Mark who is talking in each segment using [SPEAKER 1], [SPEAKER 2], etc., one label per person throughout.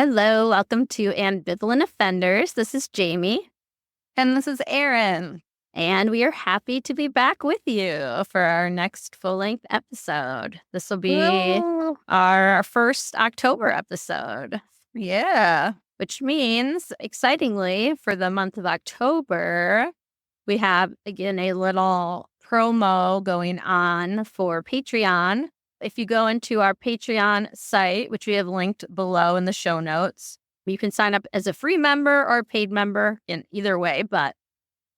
[SPEAKER 1] Hello, welcome to Ambivalent Offenders. This is Jamie,
[SPEAKER 2] And this is Erin.
[SPEAKER 1] and we are happy to be back with you for our next full-length episode. This will be
[SPEAKER 2] Woo.
[SPEAKER 1] our first October episode,
[SPEAKER 2] Yeah.
[SPEAKER 1] which means, excitingly, for the month of October, we have, again, a little promo going on for Patreon. If you go into our Patreon site, which we have linked below in the show notes, you can sign up as a free member or a paid member in either way. But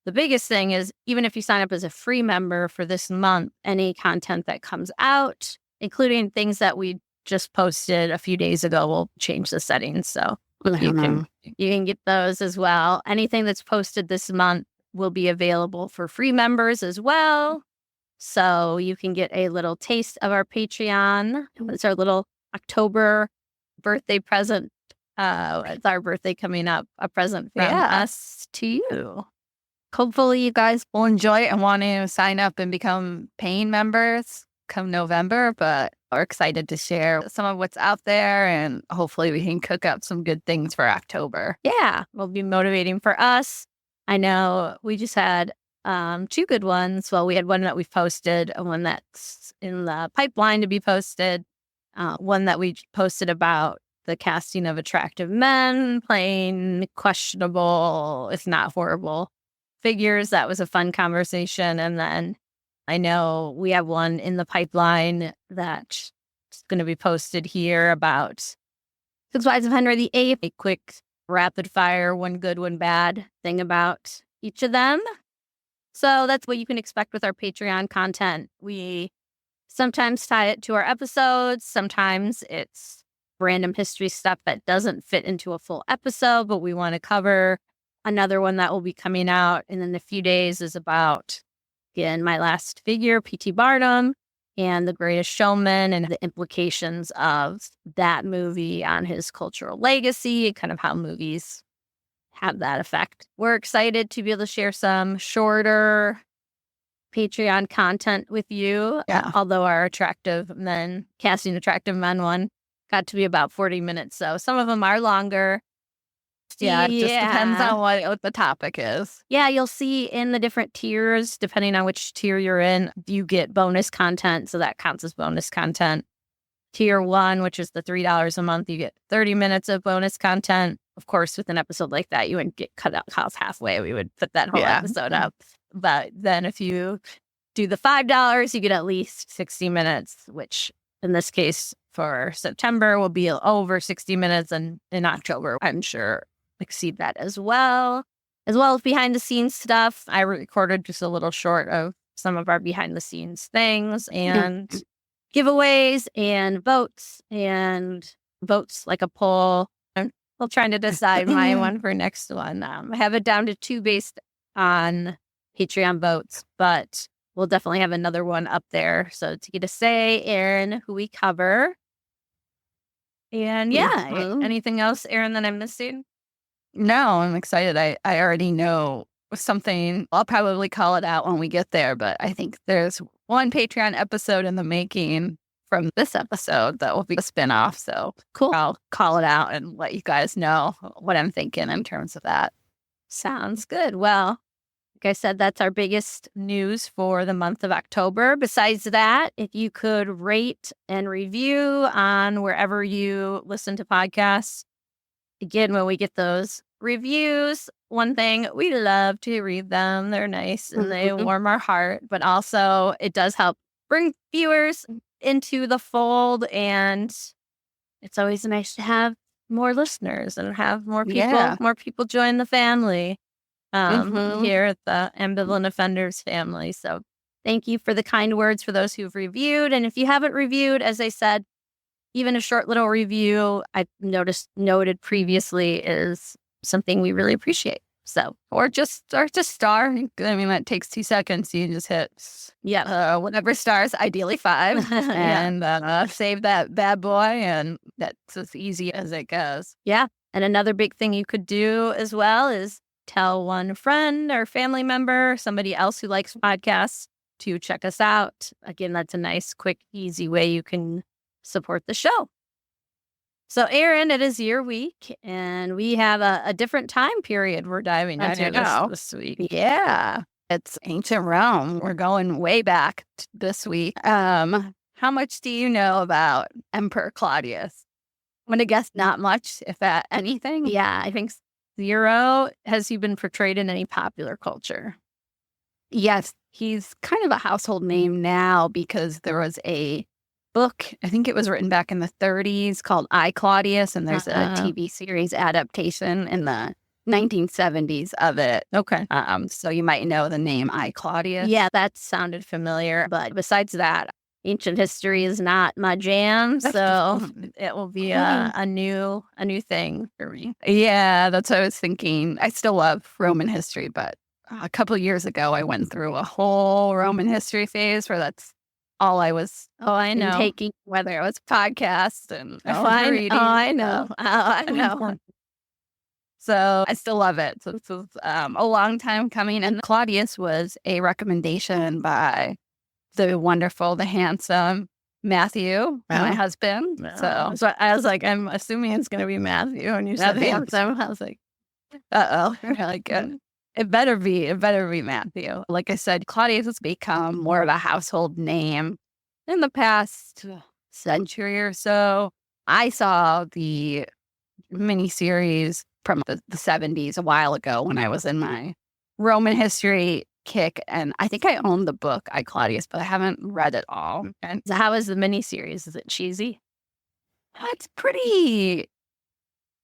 [SPEAKER 1] the biggest thing is, even if you sign up as a free member for this month, any content that comes out, including things that we just posted a few days ago, will change the settings. So you can get those as well. Anything that's posted this month will be available for free members as well. So you can get a little taste of our Patreon. It's our little October birthday present. It's our birthday coming up, a present from us to you. Hopefully you guys
[SPEAKER 2] will enjoy it and want to sign up and become paying members come November, but we're excited to share some of what's out there, and hopefully we can cook up some good things for October.
[SPEAKER 1] Yeah, will be motivating for us. I know we just had two good ones. Well, we had one that we posted, one that's in the pipeline to be posted, one that we posted about the casting of attractive men playing questionable, if not horrible, figures. That was a fun conversation. And then I know we have one in the pipeline that's going to be posted here about Six Wives of Henry VIII, a quick rapid fire, one good, one bad thing about each of them. So that's what you can expect with our Patreon content. We sometimes tie it to our episodes. Sometimes it's random history stuff that doesn't fit into a full episode, but we want to cover. Another one that will be coming out in a few days is about, again, my last figure, P.T. Barnum, and The Greatest Showman, and the implications of that movie on his cultural legacy, kind of how movies have that effect. We're excited to be able to share some shorter Patreon content with you.
[SPEAKER 2] Yeah.
[SPEAKER 1] Although our casting attractive men one got to be about 40 minutes. So some of them are longer.
[SPEAKER 2] Yeah, it just depends on what the topic is.
[SPEAKER 1] Yeah, you'll see in the different tiers, depending on which tier you're in, you get bonus content. So that counts as bonus content. Tier 1, which is the $3 a month, you get 30 minutes of bonus content. Of course, with an episode like that, you wouldn't get cut out halfway. We would put that whole episode up. But then if you do the $5, you get at least 60 minutes, which in this case for September will be over 60 minutes. And in October, I'm sure exceed that as well. As well as behind the scenes stuff. I recorded just a little short of some of our behind the scenes things and giveaways and votes like a poll. I'm still trying to decide my one for next one. I have it down to 2 based on Patreon votes, but we'll definitely have another one up there. So to get to say, Erin, who we cover. And anything else, Erin, that I'm missing?
[SPEAKER 2] No, I'm excited. I already know something. I'll probably call it out when we get there, but I think there's one Patreon episode in the making from this episode that will be a spinoff. So
[SPEAKER 1] cool.
[SPEAKER 2] I'll call it out and let you guys know what I'm thinking in terms of that.
[SPEAKER 1] Sounds good. Well, like I said, that's our biggest news for the month of October. Besides that, if you could rate and review on wherever you listen to podcasts. Again, when we get those reviews, one thing, we love to read them. They're nice and they warm our heart, but also it does help bring viewers into the fold. And it's always nice to have more listeners and have more people join the family here at the Ambivalent Offenders family. So thank you for the kind words for those who've reviewed. And if you haven't reviewed, as I said, even a short little review I've noted previously is something we really appreciate. So,
[SPEAKER 2] or just star. I mean, that takes 2 seconds. You just hit whatever stars, ideally 5, and save that bad boy, and that's as easy as it goes.
[SPEAKER 1] Yeah, and another big thing you could do as well is tell one friend or family member, somebody else who likes podcasts, to check us out. Again, that's a nice, quick, easy way you can support the show. So, Aaron, it is your week, and we have a different time period we're diving into this week.
[SPEAKER 2] Yeah. It's ancient Rome. We're going way back this week. How much do you know about Emperor Claudius? I'm going to guess not much, if that anything.
[SPEAKER 1] Yeah, I think 0. Has he been portrayed in any popular culture?
[SPEAKER 2] Yes, he's kind of a household name now because there was a book, I think it was written back in the 30s called I, Claudius, and there's a TV series adaptation in the 1970s of it.
[SPEAKER 1] Okay.
[SPEAKER 2] So you might know the name I, Claudius.
[SPEAKER 1] Yeah, that sounded familiar. But besides that, ancient history is not my jam, so it will be a new thing for me.
[SPEAKER 2] Yeah, that's what I was thinking. I still love Roman history, but a couple of years ago, I went through a whole Roman history phase where that's all I was taking, whether it was podcasts and reading.
[SPEAKER 1] I know.
[SPEAKER 2] So I still love it. So this was a long time coming. And Claudius was a recommendation by the wonderful, the handsome Matthew, my husband.
[SPEAKER 1] So I was like, I'm assuming it's going to be Matthew. And you said handsome. I was like,
[SPEAKER 2] really good. It better be Matthew. Like I said, Claudius has become more of a household name in the past century or so. I saw the miniseries from the 70s a while ago when I was in my Roman history kick, and I think I own the book, I, Claudius, but I haven't read it all.
[SPEAKER 1] And so how is the miniseries? Is it cheesy?
[SPEAKER 2] It's pretty...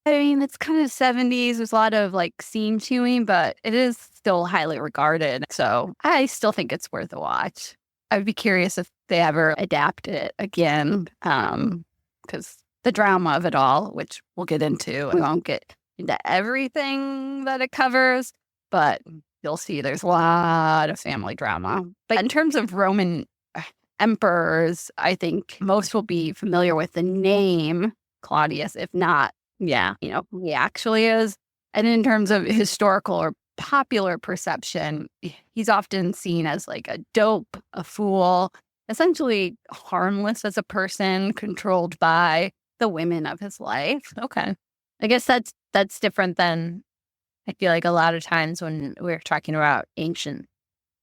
[SPEAKER 2] I mean, it's kind of 70s. There's a lot of like scene chewing, but it is still highly regarded. So I still think it's worth a watch. I'd be curious if they ever adapt it again, because the drama of it all, which we'll get into, we won't get into everything that it covers, but you'll see there's a lot of family drama. But in terms of Roman emperors, I think most will be familiar with the name Claudius, if not, who he actually is. And in terms of historical or popular perception, he's often seen as like a dope, a fool, essentially harmless as a person, controlled by the women of his life.
[SPEAKER 1] Okay. I guess that's different than, I feel like a lot of times when we're talking about ancient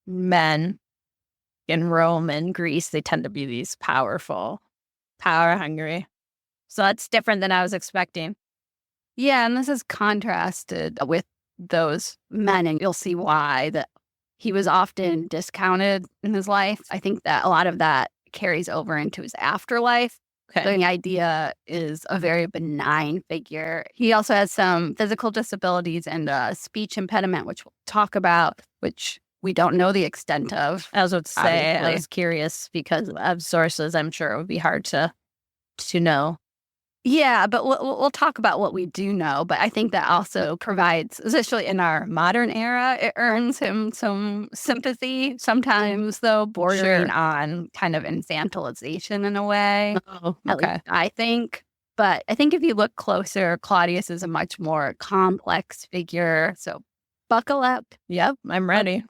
[SPEAKER 1] men in Rome and Greece, they tend to be these powerful, power hungry. So that's different than I was expecting.
[SPEAKER 2] Yeah, and this is contrasted with those men, and you'll see why that he was often discounted in his life. I think that a lot of that carries over into his afterlife. Okay. The idea is a very benign figure. He also has some physical disabilities and a speech impediment, which we'll talk about, which we don't know the extent of.
[SPEAKER 1] I was about to say, I was curious because of sources. I'm sure it would be hard to know.
[SPEAKER 2] Yeah, but we'll talk about what we do know. But I think that also provides, especially in our modern era, it earns him some sympathy, sometimes, though, bordering on kind of infantilization in a way.
[SPEAKER 1] Oh,
[SPEAKER 2] okay. At least I think. But I think if you look closer, Claudius is a much more complex figure. So buckle up.
[SPEAKER 1] Yep, I'm ready.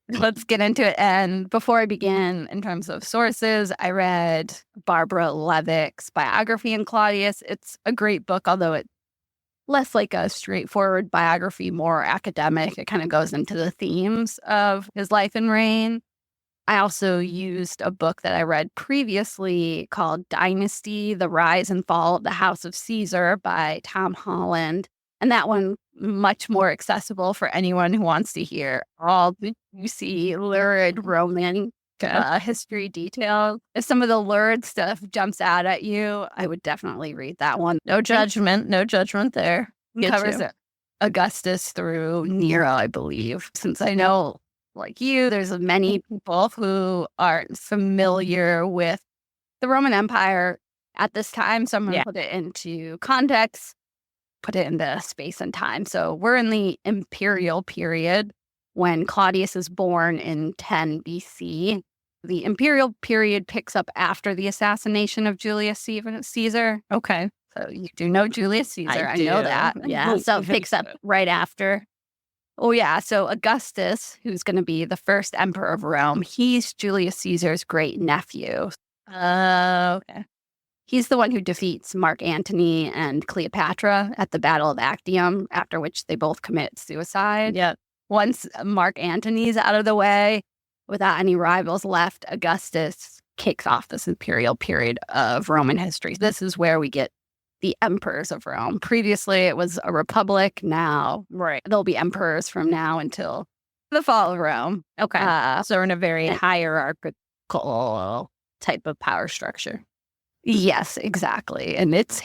[SPEAKER 2] Let's get into it. And before I begin, in terms of sources, I read Barbara Levick's biography on Claudius. It's a great book, although it's less like a straightforward biography, more academic. It kind of goes into the themes of his life and reign. I also used a book that I read previously called Dynasty, The Rise and Fall of the House of Caesar by Tom Holland. And that one much more accessible for anyone who wants to hear all the juicy, lurid Roman history details. If some of the lurid stuff jumps out at you, I would definitely read that one.
[SPEAKER 1] No judgment there.
[SPEAKER 2] It covers Augustus through Nero, I believe. Since I know, like you, there's many people who aren't familiar with the Roman Empire at this time. So I'm going to put it into context. Put it into space and time. So we're in the imperial period when Claudius is born in 10 BC. The imperial period picks up after the assassination of Julius Caesar.
[SPEAKER 1] Okay.
[SPEAKER 2] So you do know Julius Caesar. I know that.
[SPEAKER 1] Yeah. So it picks up right after.
[SPEAKER 2] Oh, yeah. So Augustus, who's going to be the first emperor of Rome, he's Julius Caesar's great nephew.
[SPEAKER 1] Okay.
[SPEAKER 2] He's the one who defeats Mark Antony and Cleopatra at the Battle of Actium, after which they both commit suicide.
[SPEAKER 1] Yeah.
[SPEAKER 2] Once Mark Antony's out of the way, without any rivals left, Augustus kicks off this imperial period of Roman history. This is where we get the emperors of Rome. Previously, it was a republic. Now, there'll be emperors from now until the fall of Rome.
[SPEAKER 1] Okay. So we're in a very hierarchical type of power structure.
[SPEAKER 2] Yes, exactly. And it's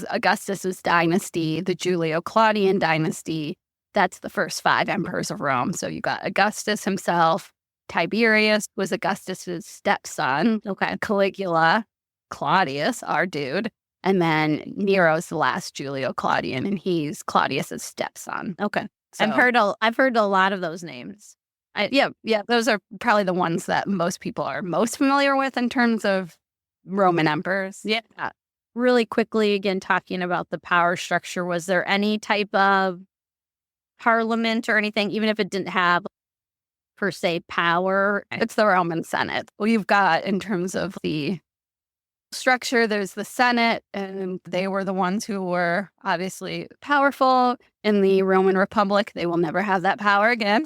[SPEAKER 2] Augustus's dynasty, the Julio-Claudian dynasty. That's the first 5 emperors of Rome. So you got Augustus himself, Tiberius was Augustus's stepson.
[SPEAKER 1] Okay.
[SPEAKER 2] Caligula, Claudius, our dude. And then Nero's the last Julio-Claudian, and he's Claudius's stepson.
[SPEAKER 1] Okay.
[SPEAKER 2] So,
[SPEAKER 1] I've heard a lot of those names.
[SPEAKER 2] Yeah. Those are probably the ones that most people are most familiar with in terms of Roman emperors.
[SPEAKER 1] Yeah. Really quickly, again, talking about the power structure, was there any type of parliament or anything, even if it didn't have per se power?
[SPEAKER 2] It's the Roman Senate. Well, you've got, in terms of the structure, there's the Senate, and they were the ones who were obviously powerful. In the Roman Republic, they will never have that power again.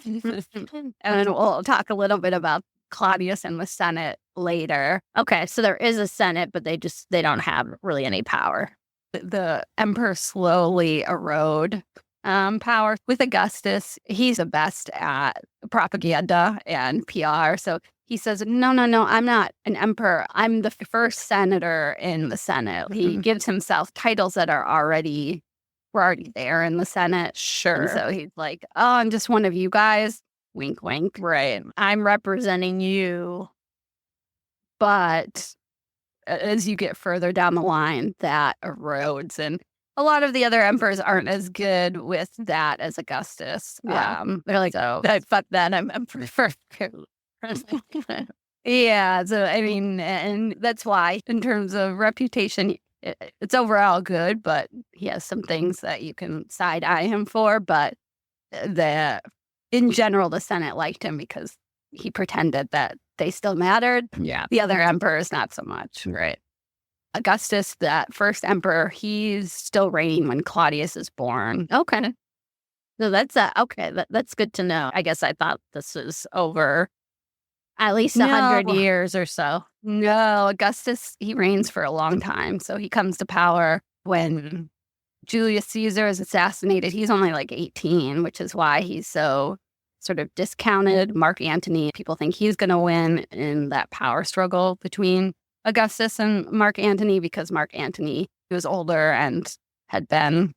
[SPEAKER 2] And we'll talk a little bit about Claudius and the Senate later.
[SPEAKER 1] Okay, so there is a Senate, but they don't have really any power.
[SPEAKER 2] The emperor slowly erode power. With Augustus, he's the best at propaganda and PR. So he says, no, I'm not an emperor. I'm the first senator in the Senate. He gives himself titles that were already there in the Senate.
[SPEAKER 1] Sure.
[SPEAKER 2] And so he's like, oh, I'm just one of you guys. Wink, wink.
[SPEAKER 1] Right. I'm representing you.
[SPEAKER 2] But as you get further down the line, that erodes. And a lot of the other emperors aren't as good with that as Augustus.
[SPEAKER 1] Yeah.
[SPEAKER 2] They're like,
[SPEAKER 1] So,
[SPEAKER 2] fuck that. I'm first. Yeah. So, I mean, and that's why, in terms of reputation, it's overall good, but he has some things that you can side-eye him for. But in general, the Senate liked him because he pretended that they still mattered.
[SPEAKER 1] Yeah.
[SPEAKER 2] The other emperors, not so much.
[SPEAKER 1] Right.
[SPEAKER 2] Augustus, that first emperor, he's still reigning when Claudius is born.
[SPEAKER 1] Okay. So that's okay. That's good to know. I guess I thought this was over at least 100 years or so.
[SPEAKER 2] No, Augustus, he reigns for a long time. So he comes to power when Julius Caesar is assassinated. He's only like 18, which is why he's so sort of discounted. Mark Antony, people think he's going to win in that power struggle between Augustus and Mark Antony, because Mark Antony, he was older and had been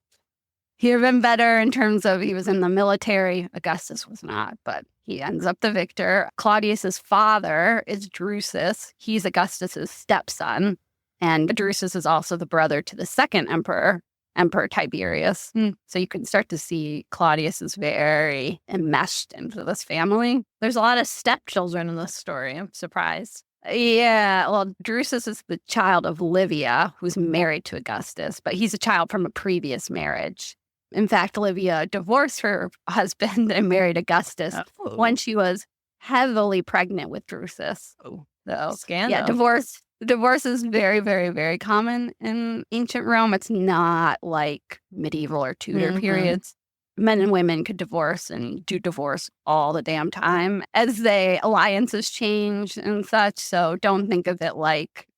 [SPEAKER 2] better in terms of he was in the military. Augustus was not, but he ends up the victor. Claudius's father is Drusus. He's Augustus's stepson. And Drusus is also the brother to the second emperor, Emperor Tiberius. So you can start to see Claudius is very enmeshed into this family.
[SPEAKER 1] There's a lot of stepchildren in this story. I'm surprised.
[SPEAKER 2] Yeah, well, Drusus is the child of Livia, who's married to Augustus, but he's a child from a previous marriage. In fact, Livia divorced her husband and married Augustus when she was heavily pregnant with Drusus.
[SPEAKER 1] Oh,
[SPEAKER 2] so,
[SPEAKER 1] scandal.
[SPEAKER 2] Yeah, divorce is very, very, very common in ancient Rome. It's not like medieval or Tudor periods. Men and women could divorce and do divorce all the damn time as alliances change and such. So don't think of it like,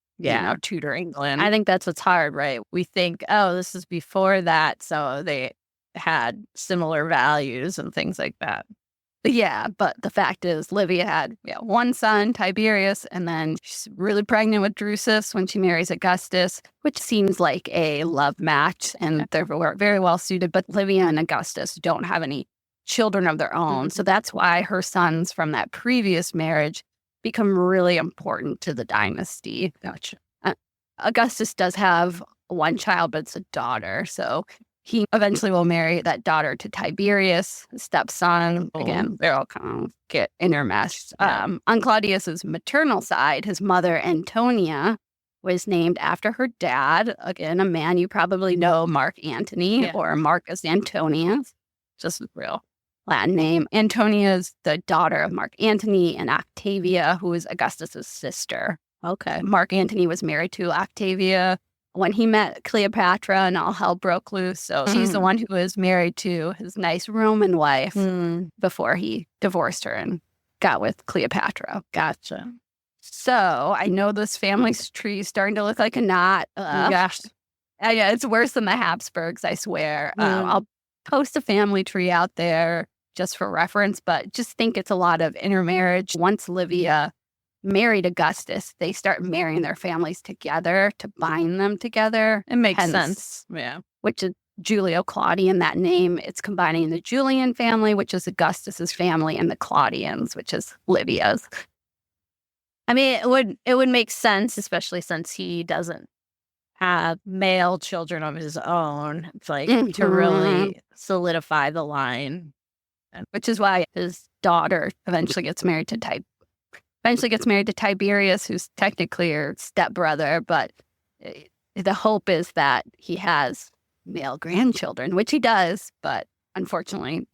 [SPEAKER 2] Tudor England.
[SPEAKER 1] I think that's what's hard, right? We think, oh, this is before that, so they had similar values and things like that.
[SPEAKER 2] Yeah, but the fact is, Livia had one son, Tiberius, and then she's really pregnant with Drusus when she marries Augustus, which seems like a love match, and they're very well suited. But Livia and Augustus don't have any children of their own, so that's why her sons from that previous marriage become really important to the dynasty.
[SPEAKER 1] Gotcha.
[SPEAKER 2] Augustus does have one child, but it's a daughter, so he eventually will marry that daughter to Tiberius, his stepson. Again, they're all kind of get intermeshed. On Claudius's maternal side, his mother, Antonia, was named after her dad. Again, a man you probably know, Mark Antony, or Marcus Antonius, just a real Latin name. Antonia is the daughter of Mark Antony and Octavia, who is Augustus's sister.
[SPEAKER 1] Okay.
[SPEAKER 2] Mark Antony was married to Octavia when he met Cleopatra, and all hell broke loose. So she's the one who was married to his nice Roman wife before he divorced her and got with Cleopatra.
[SPEAKER 1] Gotcha.
[SPEAKER 2] So I know this family's tree is starting to look like a knot.
[SPEAKER 1] Gosh.
[SPEAKER 2] Yeah, it's worse than the Habsburgs, I swear. I'll post a family tree out there just for reference, but just think it's a lot of intermarriage. Once Livia married Augustus, they start marrying their families together to bind them together.
[SPEAKER 1] It makes sense. Yeah.
[SPEAKER 2] Which is Julio-Claudian, that name. It's combining the Julian family, which is Augustus's family, and the Claudians, which is Livia's.
[SPEAKER 1] I mean, it would make sense, especially since he doesn't have male children of his own. It's like to really solidify the line.
[SPEAKER 2] Which is why his daughter eventually gets married to Tiberius, who's technically her stepbrother, but the hope is that he has male grandchildren, which he does, but unfortunately,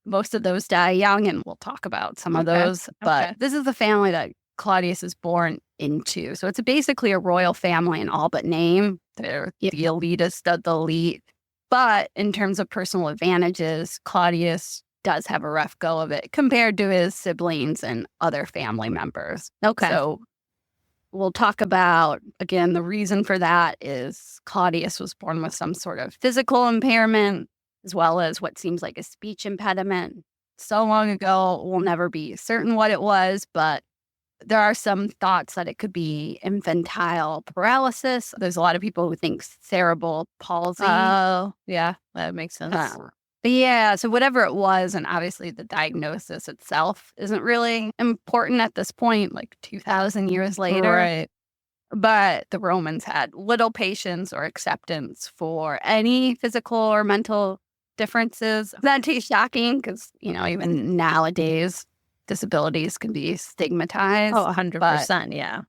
[SPEAKER 2] most of those die young, and we'll talk about some of those. But this is the family that Claudius is born into. So it's basically a royal family in all but name. They're the elitist of the elite. But in terms of personal advantages, Claudius does have a rough go of it compared to his siblings and other family members.
[SPEAKER 1] Okay.
[SPEAKER 2] So we'll talk about, again, the reason for that is Claudius was born with some sort of physical impairment, as well as what seems like a speech impediment. So long ago, we'll never be certain what it was, but there are some thoughts that it could be infantile paralysis. There's a lot of people who think cerebral palsy.
[SPEAKER 1] Oh, yeah, that makes sense.
[SPEAKER 2] Yeah, so whatever it was, and obviously the diagnosis itself isn't really important at this point, like 2,000 years later.
[SPEAKER 1] Right.
[SPEAKER 2] But the Romans had little patience or acceptance for any physical or mental differences. That's shocking because, even nowadays, disabilities can be stigmatized.
[SPEAKER 1] Oh, 100%, yeah.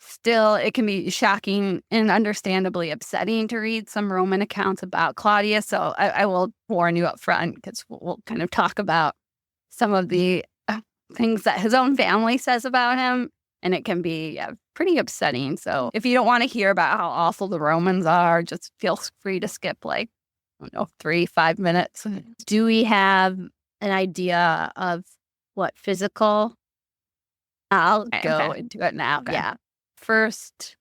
[SPEAKER 2] Still, it can be shocking and understandably upsetting to read some Roman accounts about Claudius. So I will warn you up front because we'll kind of talk about some of the things that his own family says about him. And it can be pretty upsetting. So if you don't want to hear about how awful the Romans are, just feel free to skip 3-5 minutes.
[SPEAKER 1] Do we have an idea of what physical?
[SPEAKER 2] I'll go into it now.
[SPEAKER 1] Okay.
[SPEAKER 2] Yeah. First,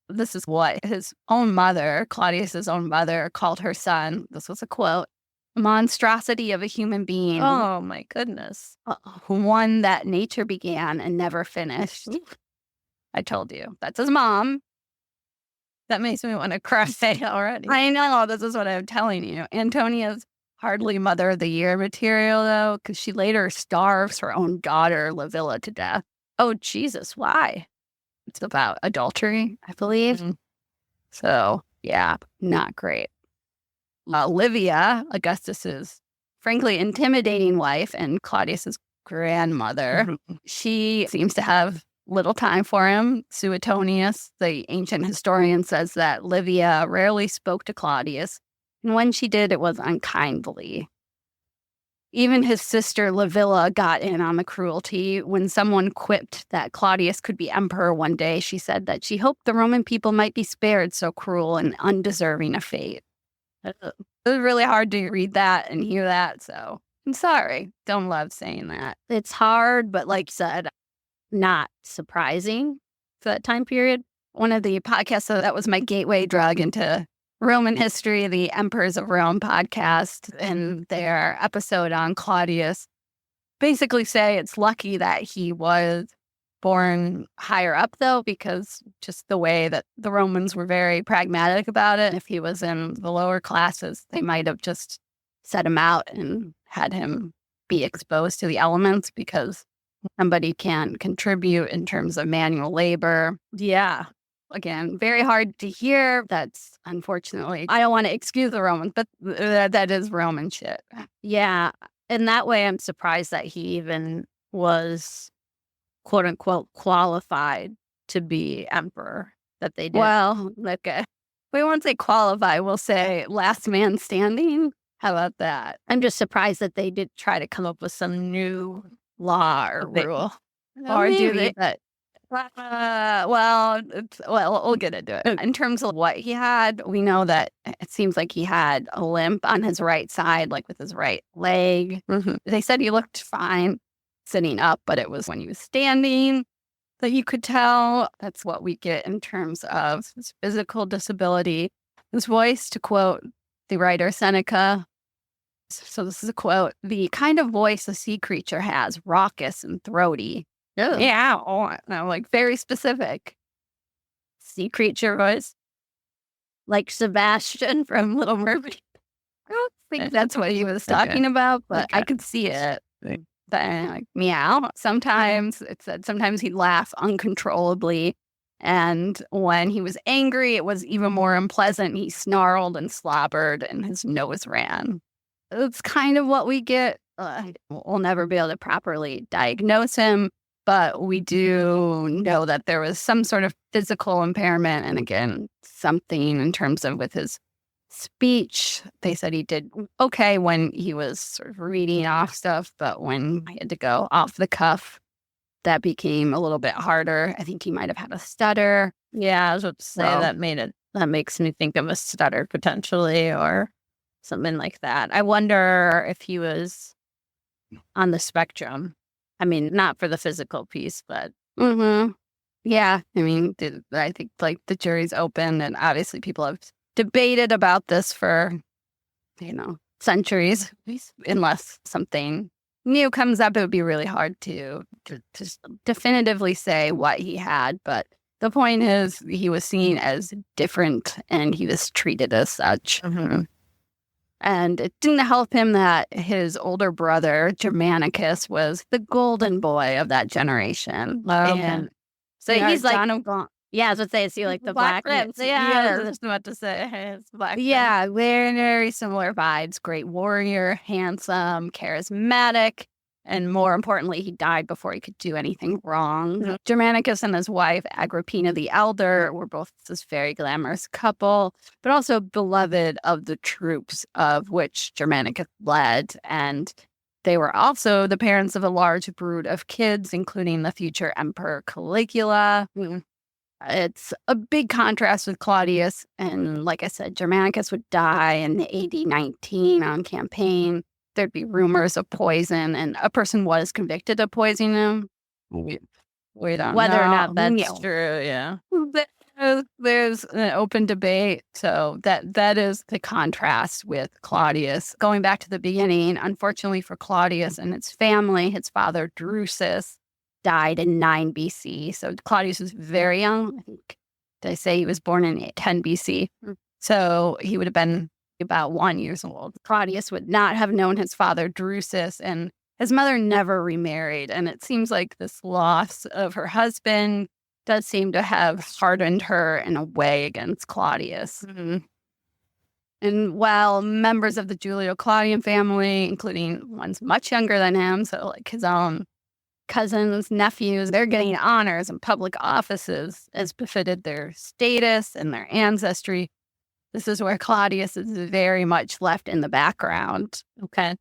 [SPEAKER 2] this is what his own mother, Claudius's own mother, called her son. This was a quote, "a monstrosity of a human being."
[SPEAKER 1] Oh, my goodness.
[SPEAKER 2] One that nature began and never finished. I told you. That's his mom.
[SPEAKER 1] That makes me want to cry already.
[SPEAKER 2] I know. This is what I'm telling you. Antonia's hardly Mother of the Year material, though, because she later starves her own daughter, Livilla, to death.
[SPEAKER 1] Oh, Jesus. Why?
[SPEAKER 2] It's about adultery, I believe. So, yeah, not great. Livia, Augustus's frankly intimidating wife and Claudius's grandmother, she seems to have little time for him. Suetonius, the ancient historian, says that Livia rarely spoke to Claudius, and when she did, it was unkindly. Even his sister Livilla got in on the cruelty. When someone quipped that Claudius could be emperor one day, she said that she hoped the Roman people might be spared so cruel and undeserving a fate. It was really hard to read that and hear that, so I'm sorry. Don't love saying that.
[SPEAKER 1] It's hard, but like you said, not surprising for that time period.
[SPEAKER 2] One of the podcasts, that was my gateway drug into Roman history, the Emperors of Rome podcast, and their episode on Claudius basically say it's lucky that he was born higher up, though, because just the way that the Romans were very pragmatic about it. If he was in the lower classes, they might have just set him out and had him be exposed to the elements because somebody can contribute in terms of manual labor.
[SPEAKER 1] Yeah.
[SPEAKER 2] Again, very hard to hear. That's unfortunately, I don't want to excuse the Romans, but that is Roman shit.
[SPEAKER 1] Yeah. And that way, I'm surprised that he even was, quote unquote, qualified to be emperor, that they did.
[SPEAKER 2] Well, okay. We won't say qualify. We'll say last man standing. How about that?
[SPEAKER 1] I'm just surprised that they did try to come up with some new law or rule.
[SPEAKER 2] Or do they? We'll get into it. In terms of what he had, we know that it seems like he had a limp on his right side, like with his right leg. They said he looked fine sitting up, but it was when he was standing that you could tell. That's what we get in terms of his physical disability. His voice, to quote the writer Seneca, so this is a quote, "The kind of voice a sea creature has, raucous and throaty."
[SPEAKER 1] Oh,
[SPEAKER 2] Yeah, and I'm like, very specific.
[SPEAKER 1] sea creature voice. Like Sebastian from Little Mermaid.
[SPEAKER 2] I don't think that's what he was talking about, but I could see it. Like, meow. Sometimes it said sometimes he'd laugh uncontrollably. And when he was angry, it was even more unpleasant. He snarled and slobbered and his nose ran. It's kind of what we get. We'll never be able to properly diagnose him, but we do know that there was some sort of physical impairment. And again, something in terms of with his speech. They said he did okay when he was sort of reading off stuff, but when he had to go off the cuff, that became a little bit harder. I think he might have had a stutter.
[SPEAKER 1] Yeah, I was about to say that makes me think of a stutter potentially or something like that. I wonder if he was on the spectrum. I mean, not for the physical piece, but
[SPEAKER 2] yeah. I mean, I think like the jury's open, and obviously people have debated about this for, centuries. Unless something new comes up, it would be really hard to just definitively say what he had. But the point is, he was seen as different, and he was treated as such. And it didn't help him that his older brother, Germanicus, was the golden boy of that generation. And
[SPEAKER 1] so he's like,
[SPEAKER 2] John of Gaunt.
[SPEAKER 1] Yeah, I was going to say, is he like the Black Prince?
[SPEAKER 2] Yeah, I was just about to say, it's Black Prince. Yeah, very similar vibes. Great warrior, handsome, charismatic, and more importantly, he died before he could do anything wrong. Germanicus and his wife, Agrippina the Elder, were both this very glamorous couple, but also beloved of the troops of which Germanicus led. And they were also the parents of a large brood of kids, including the future Emperor Caligula. It's a big contrast with Claudius. And like I said, Germanicus would die in AD 19 on campaign. There'd be rumors of poison, and a person was convicted of poisoning him. We don't
[SPEAKER 1] whether
[SPEAKER 2] know.
[SPEAKER 1] or not that's true. Yeah.
[SPEAKER 2] There's an open debate. So that is the contrast with Claudius. Going back to the beginning, unfortunately for Claudius and his family, his father Drusus died in 9 BC. So Claudius was very young. I think they say he was born in 10 BC. So he would have been about 1 year old. Claudius would not have known his father Drusus, and his mother never remarried. And it seems like this loss of her husband does seem to have hardened her in a way against Claudius. And while members of the Julio-Claudian family, including ones much younger than him, so like his own cousins, nephews, they're getting honors and public offices as befitted their status and their ancestry, this is where Claudius is very much left in the background.
[SPEAKER 1] Okay.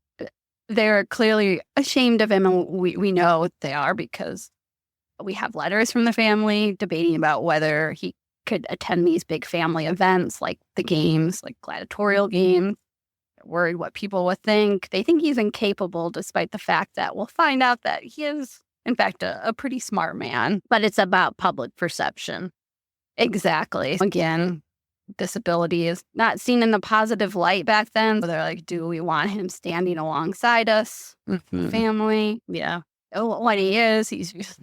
[SPEAKER 2] They're clearly ashamed of him, and we know they are because we have letters from the family debating about whether he could attend these big family events like the games, like gladiatorial games. They're worried what people would think. They think he's incapable, despite the fact that we'll find out that he is, in fact, a pretty smart man.
[SPEAKER 1] But it's about public perception.
[SPEAKER 2] Exactly. Again, disability is not seen in a positive light back then. So they're like, do we want him standing alongside us, family?
[SPEAKER 1] Yeah.
[SPEAKER 2] Oh, when he is, he's just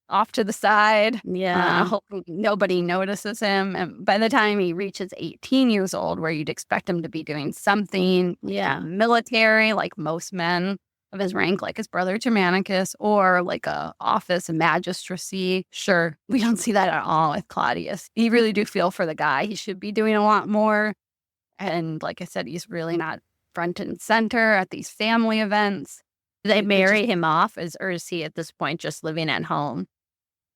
[SPEAKER 2] off to the side.
[SPEAKER 1] Yeah.
[SPEAKER 2] Hoping nobody notices him. And by the time he reaches 18 years old, where you'd expect him to be doing something military, like most men of his rank, like his brother Germanicus, or like a office, a magistracy. Sure, we don't see that at all with Claudius. You really do feel for the guy. He should be doing a lot more. And like I said, he's really not front and center at these family events.
[SPEAKER 1] They marry him off, or is he at this point just living at home?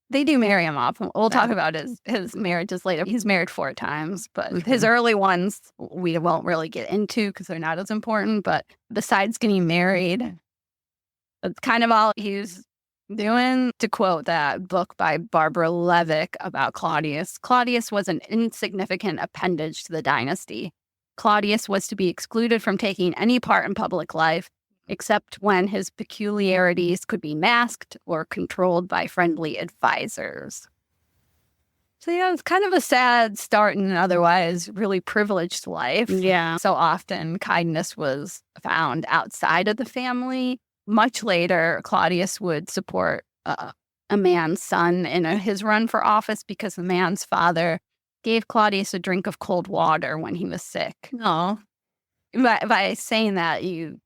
[SPEAKER 2] They do marry him off. We'll talk about his marriages later. He's married 4 times, but his early ones we won't really get into because they're not as important. But besides getting married, that's kind of all he's To quote that book by Barbara Levick about Claudius, Claudius was an insignificant appendage to the dynasty. Claudius was to be excluded from taking any part in public life, except when his peculiarities could be masked or controlled by friendly advisors. So yeah, it's kind of a sad start in an otherwise really privileged life.
[SPEAKER 1] Yeah.
[SPEAKER 2] So often kindness was found outside of the family. Much later, Claudius would support a man's son in his run for office because the man's father gave Claudius a drink of cold water when he was sick.
[SPEAKER 1] No.
[SPEAKER 2] By saying that, you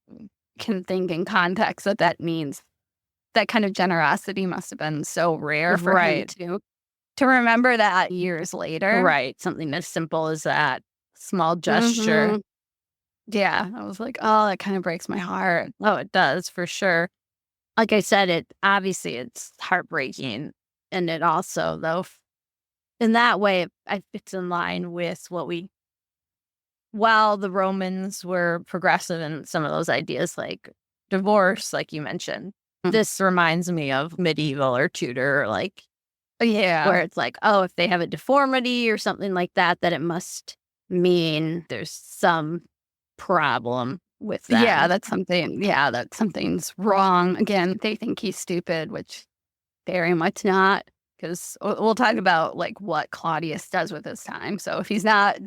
[SPEAKER 2] can think in context that means that kind of generosity must have been so rare for him to remember that years later.
[SPEAKER 1] Right. Something as simple as that. Small gesture.
[SPEAKER 2] Mhm. Yeah. I was like, oh, that kind of breaks my heart.
[SPEAKER 1] Oh, it does, for sure. Like I said, it's heartbreaking. And it also, though, in that way, it's in line with while the Romans were progressive in some of those ideas, like divorce, like you mentioned, this reminds me of medieval or Tudor, like, where it's like, oh, if they have a deformity or something like that, that it must mean there's some problem with that.
[SPEAKER 2] That something's wrong. Again, they think he's stupid, which very much not, because we'll talk about like what Claudius does with his time. So if he's not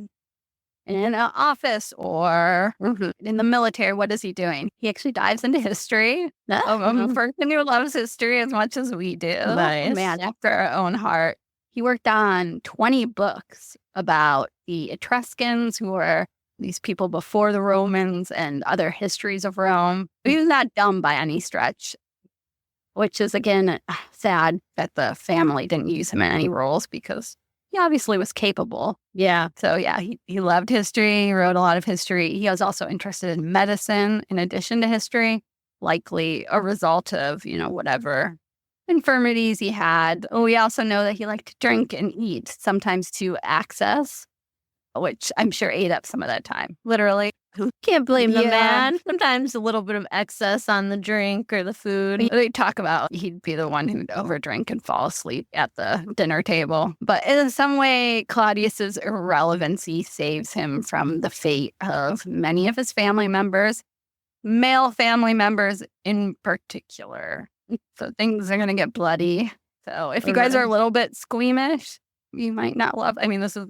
[SPEAKER 2] in an office or in the military, what is he doing? He actually dives into history. A person who loves history as much as we do.
[SPEAKER 1] Nice.
[SPEAKER 2] Man after our own heart. He worked on 20 books about the Etruscans, who were these people before the Romans, and other histories of Rome. He was not dumb by any stretch, which is, again, sad that the family didn't use him in any roles because he obviously was capable.
[SPEAKER 1] Yeah.
[SPEAKER 2] So, yeah, he loved history. He wrote a lot of history. He was also interested in medicine in addition to history, likely a result of, whatever infirmities he had. We also know that he liked to drink and eat, sometimes to excess, which I'm sure ate up some of that time. Literally.
[SPEAKER 1] Can't blame the man. Sometimes a little bit of excess on the drink or the food.
[SPEAKER 2] They talk about he'd be the one who'd overdrink and fall asleep at the dinner table. But in some way, Claudius's irrelevancy saves him from the fate of many of his family members, male family members in particular. So things are going to get bloody. So if you guys are a little bit squeamish, you might not love. I mean, this is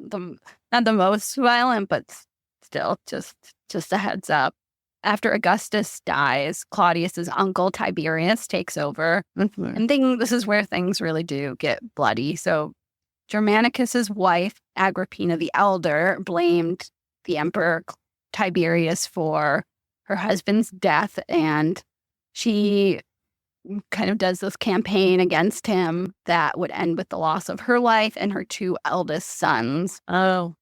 [SPEAKER 2] not the most violent, but still, just a heads up. After Augustus dies, Claudius's uncle Tiberius takes over, and this is where things really do get bloody. So Germanicus's wife, Agrippina the Elder, blamed the Emperor Tiberius for her husband's death, and she kind of does this campaign against him that would end with the loss of her life and her two eldest sons.
[SPEAKER 1] Oh.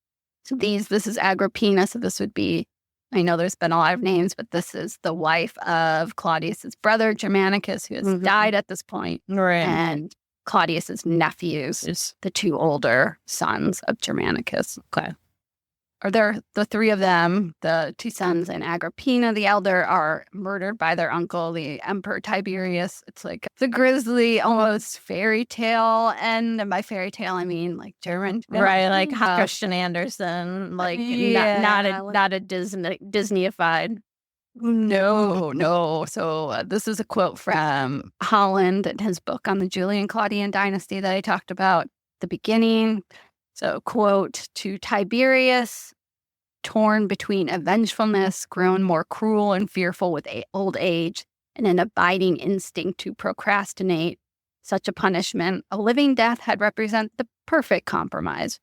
[SPEAKER 2] So this is Agrippina. So this would be, I know there's been a lot of names, but this is the wife of Claudius's brother, Germanicus, who has died at this point.
[SPEAKER 1] Right.
[SPEAKER 2] And Claudius's nephews, the two older sons of Germanicus.
[SPEAKER 1] Okay.
[SPEAKER 2] Or the three of them, the two sons and Agrippina the Elder, are murdered by their uncle, the Emperor Tiberius. It's like the grisly, almost fairy tale. And by fairy tale, I mean like German.
[SPEAKER 1] Right, like Christian Andersen, like not a Disneyified.
[SPEAKER 2] No. So this is a quote from Holland in his book on the Julian-Claudian dynasty that I talked about at the beginning. So, quote, to Tiberius, torn between a vengefulness grown more cruel and fearful with old age and an abiding instinct to procrastinate such a punishment, a living death had represented the perfect compromise.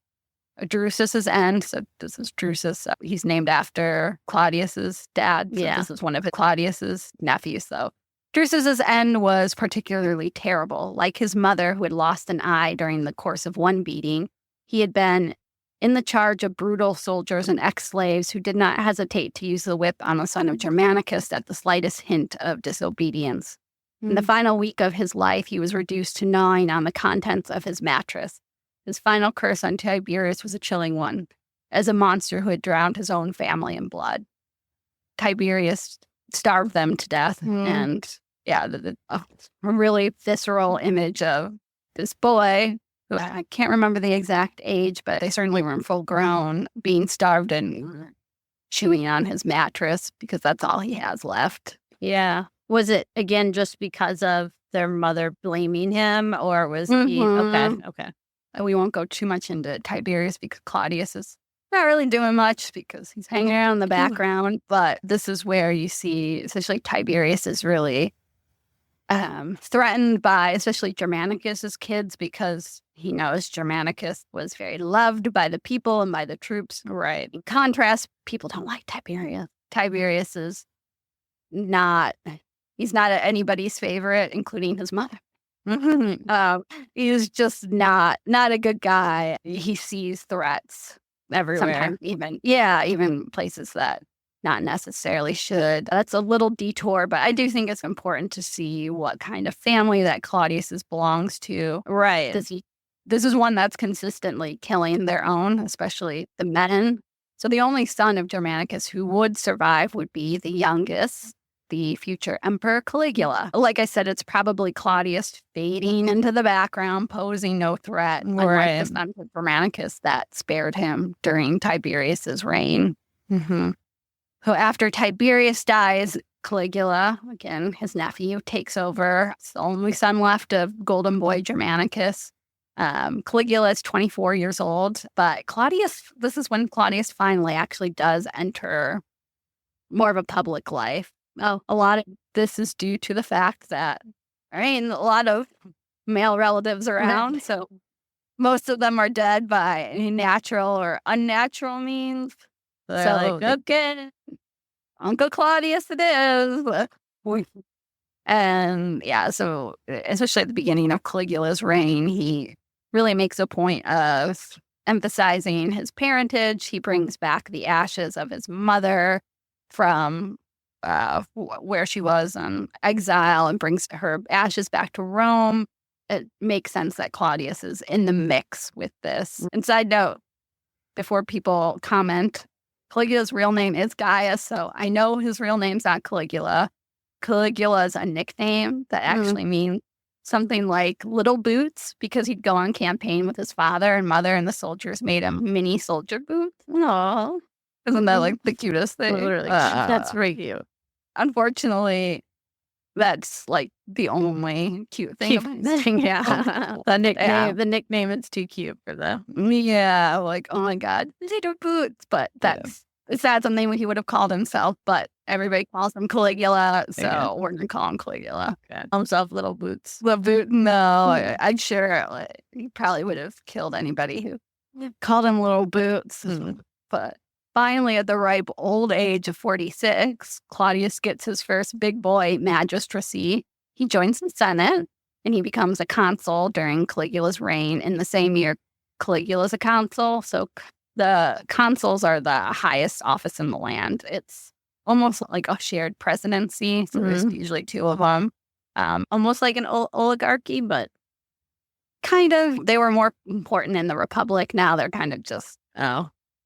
[SPEAKER 2] Drusus's end, so this is Drusus, he's named after Claudius's dad, so this is one of Claudius's nephews, though. Drusus's end was particularly terrible. Like his mother, who had lost an eye during the course of one beating, he had been in the charge of brutal soldiers and ex-slaves who did not hesitate to use the whip on the son of Germanicus at the slightest hint of disobedience. In the final week of his life, he was reduced to gnawing on the contents of his mattress. His final curse on Tiberius was a chilling one, as a monster who had drowned his own family in blood. Tiberius starved them to death, and a really visceral image of this boy who I can't remember the exact age, but they certainly were full grown, being starved and chewing on his mattress because that's all he has left.
[SPEAKER 1] Yeah. Was it, again, just because of their mother blaming him, or was he... Okay.
[SPEAKER 2] And we won't go too much into Tiberius because Claudius is not really doing much because he's hanging around in the background. But this is where you see, especially Tiberius is really threatened by, especially Germanicus's kids, because he knows Germanicus was very loved by the people and by the troops.
[SPEAKER 1] Right.
[SPEAKER 2] In contrast, people don't like Tiberius. Tiberius is not, he's not anybody's favorite, including his mother. He's just not a good guy. He sees threats
[SPEAKER 1] Everywhere.
[SPEAKER 2] sometimes, even places that not necessarily should. That's a little detour, but I do think it's important to see what kind of family that Claudius belongs to.
[SPEAKER 1] Right.
[SPEAKER 2] This is one that's consistently killing their own, especially the men. So the only son of Germanicus who would survive would be the youngest, the future Emperor Caligula. Like I said, it's probably Claudius fading into the background, posing no threat, unlike the son of Germanicus that spared him during Tiberius's reign. So after Tiberius dies, Caligula, again, his nephew, takes over. It's the only son left of Golden Boy Germanicus. Caligula is 24 years old, but this is when Claudius finally actually does enter more of a public life. A lot of this is due to the fact that, a lot of male relatives around, so most of them are dead by any natural or unnatural means. So, okay, Uncle Claudius it is. And so especially at the beginning of Caligula's reign, he really makes a point of emphasizing his parentage. He brings back the ashes of his mother from where she was in exile and brings her ashes back to Rome. It makes sense that Claudius is in the mix with this. And side note, before people comment, Caligula's real name is Gaius, so I know his real name's not Caligula. Caligula is a nickname that actually means something like little boots, because he'd go on campaign with his father and mother, and the soldiers made him mini soldier boots.
[SPEAKER 1] Aww.
[SPEAKER 2] Isn't that like the cutest thing?
[SPEAKER 1] Literally. That's very cute.
[SPEAKER 2] Unfortunately, that's like the only cute thing.
[SPEAKER 1] Yeah. The nickname is too cute for them.
[SPEAKER 2] Yeah, like, oh my God, little boots. But that's something he would have called himself, but everybody calls him Caligula, so we're going to call him Caligula.
[SPEAKER 1] Okay. Himself Little Boots.
[SPEAKER 2] Little Boot? No, I'm sure he probably would have killed anybody who called him Little Boots. But finally, at the ripe old age of 46, Claudius gets his first big boy magistracy. He joins the Senate, and he becomes a consul during Caligula's reign. In the same year, Caligula's a consul, so the consuls are the highest office in the land. It's almost like a shared presidency, so there's usually two of them.
[SPEAKER 1] Almost like an oligarchy, but
[SPEAKER 2] kind of. They were more important in the Republic. Now they're kind of just,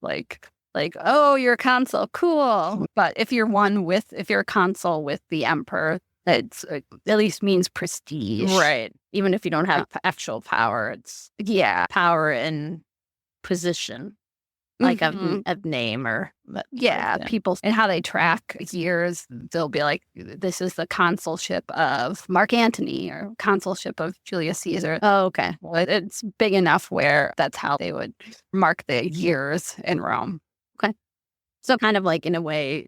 [SPEAKER 2] like, oh, you're a consul, cool. But if you're a consul with the emperor, it at least means prestige.
[SPEAKER 1] Right. Even if you don't have actual power, it's power and position. Like a name or...
[SPEAKER 2] people, and how they track years, they'll be like, this is the consulship of Mark Antony or consulship of Julius Caesar.
[SPEAKER 1] Oh, okay.
[SPEAKER 2] Well, it's big enough where that's how they would mark the years in Rome.
[SPEAKER 1] Okay. So kind of like in a way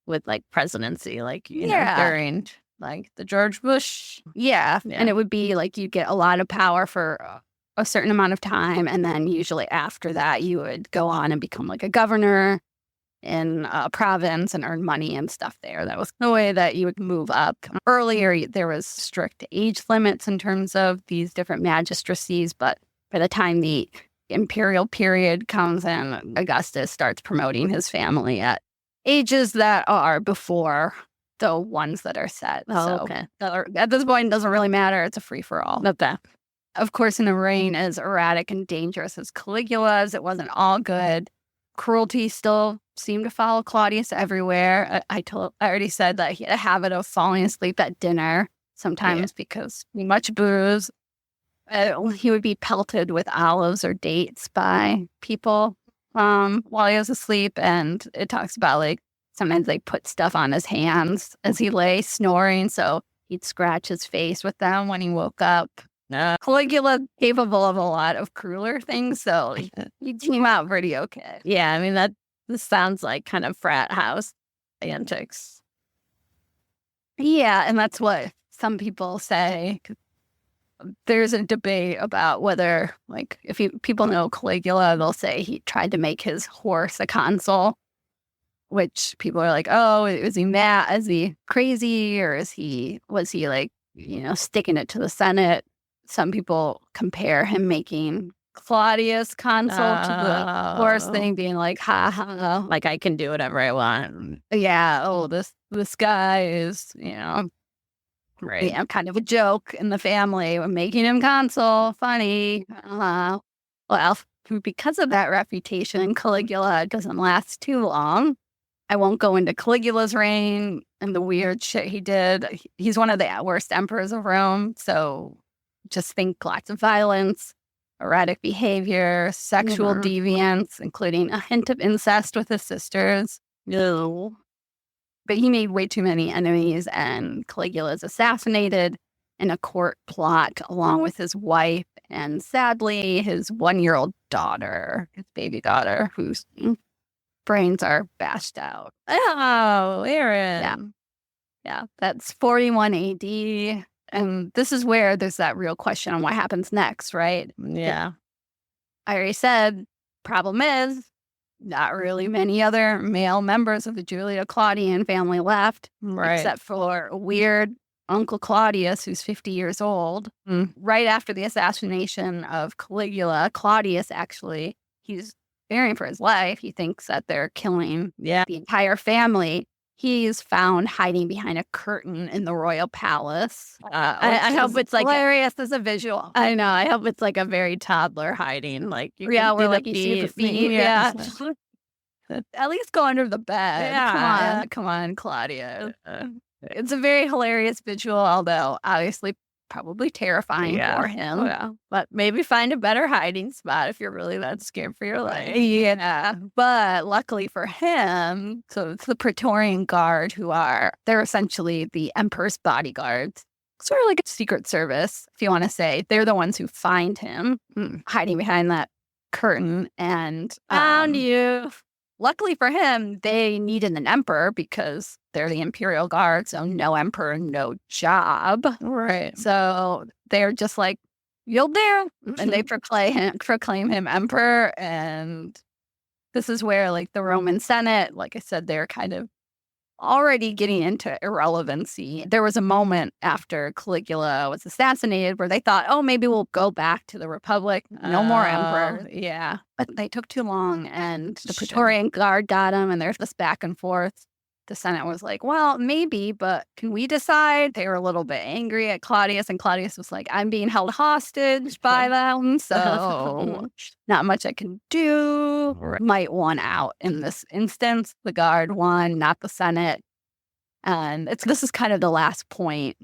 [SPEAKER 1] with like presidency, like, you know, during like the George Bush.
[SPEAKER 2] Yeah. And it would be like you get a lot of power for a certain amount of time, and then usually after that you would go on and become like a governor in a province and earn money and stuff there. That was the way that you would move up. Earlier there was strict age limits in terms of these different magistracies, but by the time the imperial period comes in, Augustus starts promoting his family at ages that are before the ones that are set.
[SPEAKER 1] Okay.
[SPEAKER 2] At this point, it doesn't really matter. It's a free-for-all.
[SPEAKER 1] Okay.
[SPEAKER 2] Of course, in a reign as erratic and dangerous as Caligula's, it wasn't all good. cruelty still seemed to follow Claudius everywhere. I already said that he had a habit of falling asleep at dinner, sometimes because too much booze. He would be pelted with olives or dates by people while he was asleep. And it talks about like sometimes they put stuff on his hands as he lay snoring. So he'd scratch his face with them when he woke up. Caligula capable of a lot of crueler things. So he came out pretty okay.
[SPEAKER 1] Yeah, I mean, this sounds like kind of frat house antics.
[SPEAKER 2] Yeah, and that's what some people say. There's a debate about whether, like, if people know Caligula, they'll say he tried to make his horse a consul, which people are like, oh, is he mad? Is he crazy? Or was he like, sticking it to the Senate? Some people compare him making Claudius consul to the horse thing, being like, ha ha,
[SPEAKER 1] like I can do whatever I want.
[SPEAKER 2] Yeah. Oh, this guy is,
[SPEAKER 1] Right.
[SPEAKER 2] Yeah, kind of a joke in the family. We're making him consul. Funny. Well, because of that reputation, Caligula doesn't last too long. I won't go into Caligula's reign and the weird shit he did. He's one of the worst emperors of Rome. So just think lots of violence, erratic behavior, sexual deviance, including a hint of incest with his sisters. No. But he made way too many enemies, and Caligula is assassinated in a court plot along with his wife and, sadly, his 1-year-old daughter, his baby daughter, whose brains are bashed out.
[SPEAKER 1] Oh, Aaron.
[SPEAKER 2] Yeah, that's 41 AD. And this is where there's that real question on what happens next, right?
[SPEAKER 1] Yeah.
[SPEAKER 2] I already said, problem is, not really many other male members of the Julio-Claudian family left, except for a weird Uncle Claudius, who's 50 years old. Right after the assassination of Caligula, Claudius actually, he's fearing for his life. He thinks that they're killing the entire family. He's found hiding behind a curtain in the royal palace.
[SPEAKER 1] I hope it's like
[SPEAKER 2] hilarious as a visual.
[SPEAKER 1] I know. I hope it's like a very toddler hiding. Like
[SPEAKER 2] where like you see the feet. Yeah. At least go under the bed.
[SPEAKER 1] Yeah.
[SPEAKER 2] Come on, Claudia. It's a very hilarious visual, although obviously probably terrifying for him.
[SPEAKER 1] Yeah. But maybe find a better hiding spot if you're really that scared for your life.
[SPEAKER 2] Yeah. But luckily for him, so it's the Praetorian Guard they're essentially the emperor's bodyguards. Sort of like a secret service, if you want to say. They're the ones who find him hiding behind that curtain and
[SPEAKER 1] found you.
[SPEAKER 2] Luckily for him, they needed an emperor because they're the imperial guard, so no emperor, no job.
[SPEAKER 1] Right.
[SPEAKER 2] So they're just like, you'll do. And they proclaim him emperor. And this is where, like, the Roman Senate, like I said, they're kind of already getting into irrelevancy. There was a moment after Caligula was assassinated where they thought, oh, maybe we'll go back to the Republic. No more emperor.
[SPEAKER 1] Yeah.
[SPEAKER 2] But they took too long, and the Praetorian Guard got him, and there's this back and forth. The Senate was like, well, maybe, but can we decide? They were a little bit angry at Claudius, and Claudius was like, I'm being held hostage by them, so not much I can do. Might won out in this instance. The Guard won, not the Senate. And this is kind of the last point.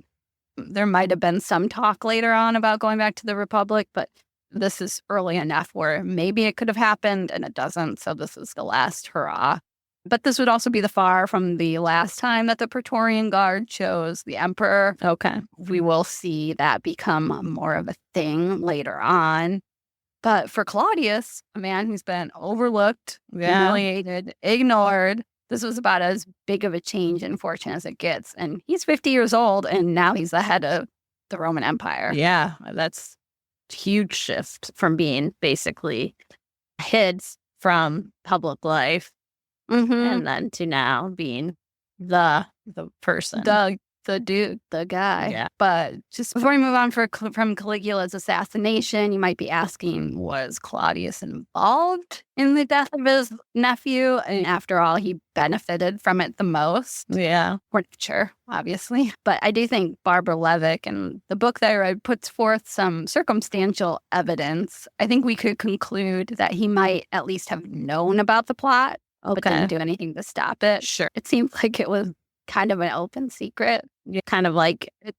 [SPEAKER 2] There might have been some talk later on about going back to the Republic, but this is early enough where maybe it could have happened, and it doesn't, so this is the last hurrah. But this would also be from the last time that the Praetorian Guard chose the emperor.
[SPEAKER 1] Okay.
[SPEAKER 2] We will see that become more of a thing later on. But for Claudius, a man who's been overlooked, humiliated, ignored, this was about as big of a change in fortune as it gets. And he's 50 years old, and now he's the head of the Roman Empire.
[SPEAKER 1] Yeah, that's a huge shift from being basically hid from public life. And then to now being the person.
[SPEAKER 2] The the dude, the guy.
[SPEAKER 1] Yeah.
[SPEAKER 2] But just before we move on from Caligula's assassination, you might be asking, was Claudius involved in the death of his nephew? And after all, he benefited from it the most.
[SPEAKER 1] Yeah.
[SPEAKER 2] We're not sure, obviously. But I do think Barbara Levick and the book that I read puts forth some circumstantial evidence. I think we could conclude that he might at least have known about the plot, but didn't do anything to stop it.
[SPEAKER 1] Sure.
[SPEAKER 2] It seems like it was kind of an open secret.
[SPEAKER 1] Kind of like it's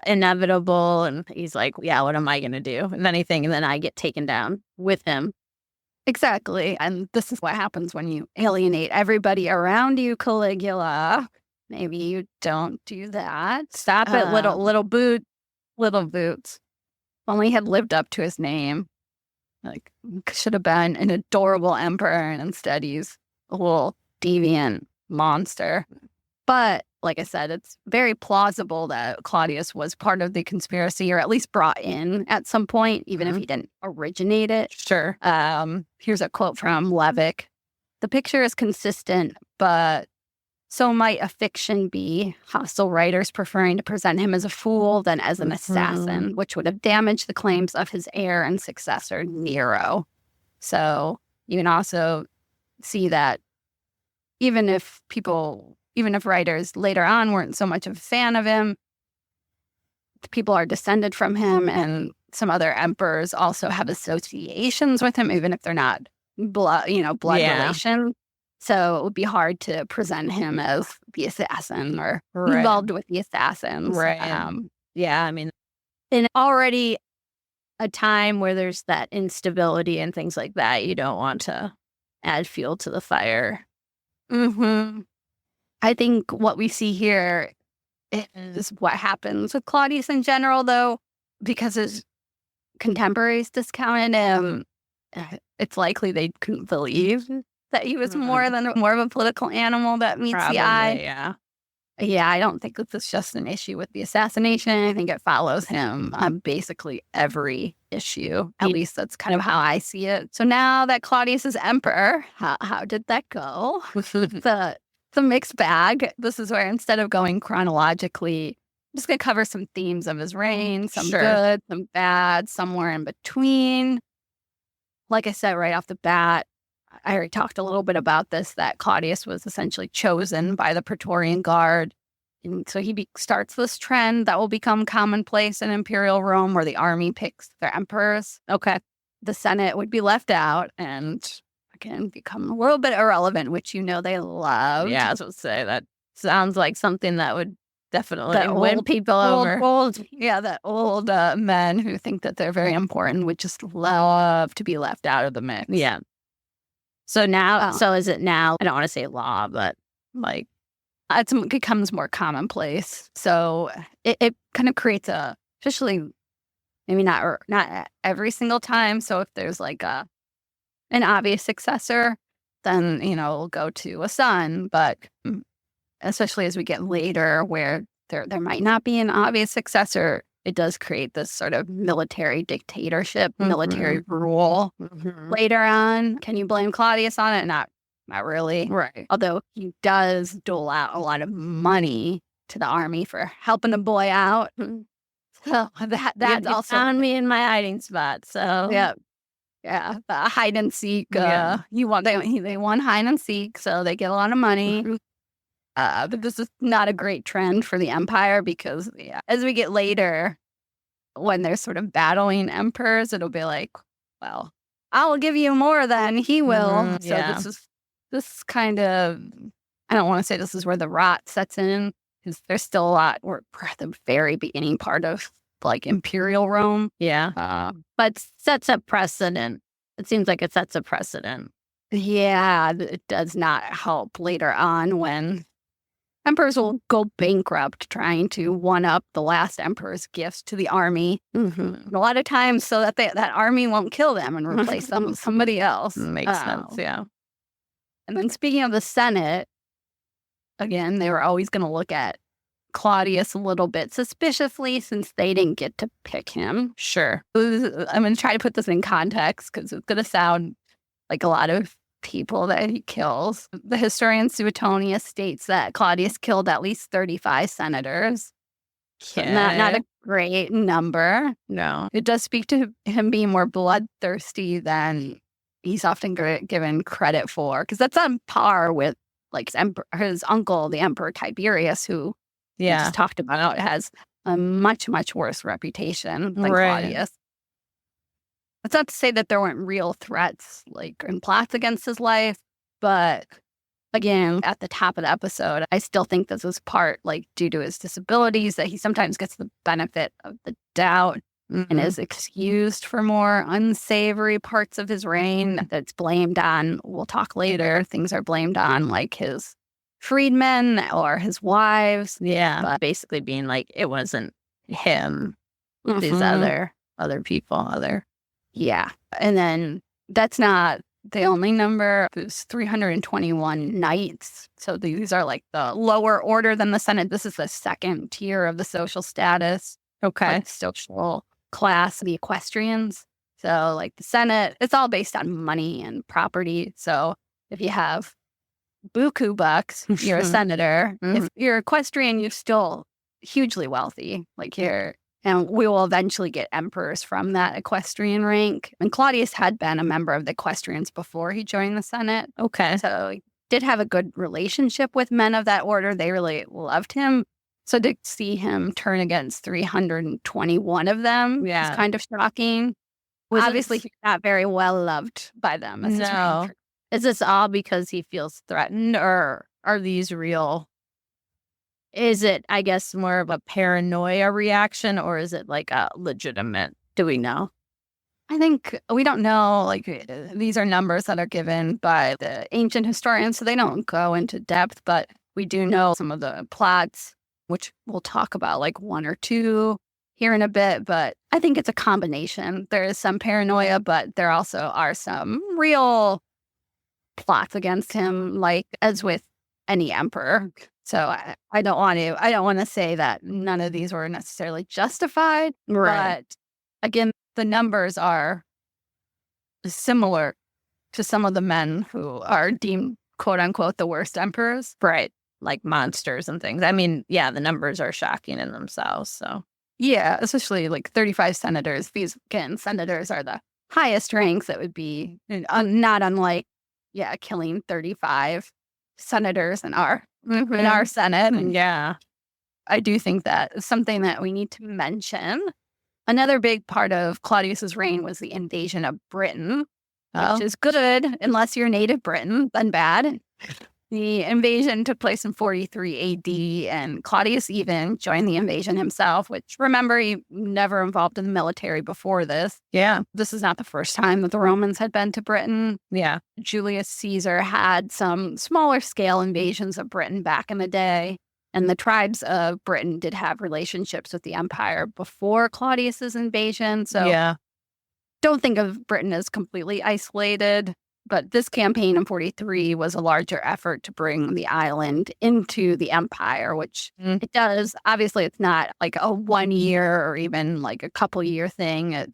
[SPEAKER 1] inevitable. And he's like, yeah, what am I going to do? If anything, and then I get taken down with him.
[SPEAKER 2] Exactly. And this is what happens when you alienate everybody around you, Caligula. Maybe you don't do that.
[SPEAKER 1] Stop it, little boots.
[SPEAKER 2] Only had lived up to his name. Like, should have been an adorable emperor, and instead he's a little deviant monster. But like I said, it's very plausible that Claudius was part of the conspiracy, or at least brought in at some point, even if he didn't originate it.
[SPEAKER 1] Sure.
[SPEAKER 2] Here's a quote from Levick. The picture is consistent, but so might a fiction be, hostile writers preferring to present him as a fool than as an assassin, which would have damaged the claims of his heir and successor, Nero. So you can also see that even if writers later on weren't so much of a fan of him, people are descended from him, and some other emperors also have associations with him, even if they're not blood relation. So it would be hard to present him as the assassin or involved with the assassins.
[SPEAKER 1] Right. I mean, in already a time where there's that instability and things like that, you don't want to add fuel to the fire.
[SPEAKER 2] I think what we see here is what happens with Claudius in general, though, because his contemporaries discounted him. It's likely they couldn't believe that he was more of a political animal that meets the eye. Yeah, I don't think this is just an issue with the assassination. I think it follows him on basically every issue. At least that's kind of how I see it. So now that Claudius is emperor, how did that go? It's a mixed bag. This is where, instead of going chronologically, I'm just going to cover some themes of his reign, some good, some bad, somewhere in between. Like I said right off the bat, I already talked a little bit about this, that Claudius was essentially chosen by the Praetorian Guard. And so he starts this trend that will become commonplace in imperial Rome, where the army picks their emperors. The Senate would be left out and again become a little bit irrelevant, which they love.
[SPEAKER 1] Yeah, I was going to say, that sounds like something that would definitely win people over.
[SPEAKER 2] That old men who think that they're very important would just love to be left out of the mix.
[SPEAKER 1] Yeah. So now, so is it now? I don't want to say law, but like
[SPEAKER 2] it becomes more commonplace. So it kind of creates officially, maybe not every single time. So if there's like an obvious successor, then it'll go to a son. But especially as we get later, where there might not be an obvious successor, it does create this sort of military dictatorship, military rule later on. Can you blame Claudius on it? Not really.
[SPEAKER 1] Right.
[SPEAKER 2] Although he does dole out a lot of money to the army for helping the boy out. So that's also
[SPEAKER 1] found me in my hiding spot. So
[SPEAKER 2] yeah, the hide and seek. They won hide and seek, so they get a lot of money. But this is not a great trend for the empire, because as we get later, when they're sort of battling emperors, it'll be like, well, I will give you more than he will. So this kind of, I don't want to say this is where the rot sets in, because there's still a lot. We're at the very beginning part of like imperial Rome.
[SPEAKER 1] But sets a precedent. It seems like it sets a precedent.
[SPEAKER 2] Yeah, it does not help later on when emperors will go bankrupt trying to one-up the last emperor's gifts to the army. And a lot of times so that that army won't kill them and replace them with somebody else.
[SPEAKER 1] Makes sense, yeah.
[SPEAKER 2] And then speaking of the Senate, again, they were always going to look at Claudius a little bit suspiciously, since they didn't get to pick him.
[SPEAKER 1] Sure.
[SPEAKER 2] I'm going to try to put this in context, because it's going to sound like a lot of people that he kills. The historian Suetonius states that Claudius killed at least 35 senators. Not a great number.
[SPEAKER 1] No.
[SPEAKER 2] It does speak to him being more bloodthirsty than he's often given credit for, because that's on par with like his uncle, the Emperor Tiberius, who we just talked about, has a much, much worse reputation than Claudius. That's not to say that there weren't real threats like and plots against his life, but again, at the top of the episode, I still think this was part like due to his disabilities that he sometimes gets the benefit of the doubt and is excused for more unsavory parts of his reign that's blamed on, we'll talk later, things are blamed on like his freedmen or his wives.
[SPEAKER 1] Yeah. But basically being like, it wasn't him, these other people,
[SPEAKER 2] Yeah. And then that's not the only number. There's 321 knights. So these are like the lower order than the Senate. This is the second tier of the social status.
[SPEAKER 1] Okay.
[SPEAKER 2] Like social class, the equestrians. So like the Senate, it's all based on money and property. So if you have buku bucks, you're a senator. If you're equestrian, you're still hugely wealthy. Like and we will eventually get emperors from that equestrian rank. And Claudius had been a member of the equestrians before he joined the Senate.
[SPEAKER 1] Okay.
[SPEAKER 2] So he did have a good relationship with men of that order. They really loved him. So to see him turn against 321 of them is kind of shocking. Obviously, he's not very well loved by them.
[SPEAKER 1] No. Is this all because he feels threatened, or are these real? Is it, I guess, more of a paranoia reaction, or is it like a legitimate? Do we know?
[SPEAKER 2] I think we don't know. Like these are numbers that are given by the ancient historians, so they don't go into depth. But we do know some of the plots, which we'll talk about, like one or two here in a bit. But I think it's a combination. There is some paranoia, but there also are some real plots against him, like as with any emperor. So I don't want to say that none of these were necessarily justified.
[SPEAKER 1] Right.
[SPEAKER 2] But again, the numbers are similar to some of the men who are deemed, quote unquote, the worst emperors.
[SPEAKER 1] Right. Like monsters and things. I mean, yeah, the numbers are shocking in themselves. So
[SPEAKER 2] yeah, especially like 35 senators. These, again, senators are the highest ranks. That would be not unlike, killing 35 senators in our Senate. And
[SPEAKER 1] yeah,
[SPEAKER 2] I do think that is something that we need to mention. Another big part of Claudius's reign was the invasion of Britain, which is good unless you're native Britain, then bad. The invasion took place in 43 AD, and Claudius even joined the invasion himself, which, remember, he never involved in the military before this.
[SPEAKER 1] Yeah.
[SPEAKER 2] This is not the first time that the Romans had been to Britain.
[SPEAKER 1] Yeah.
[SPEAKER 2] Julius Caesar had some smaller scale invasions of Britain back in the day, and the tribes of Britain did have relationships with the empire before Claudius's invasion. So don't think of Britain as completely isolated. But this campaign in 43 was a larger effort to bring the island into the empire, which it does. Obviously, it's not like a 1 year or even like a couple year thing. It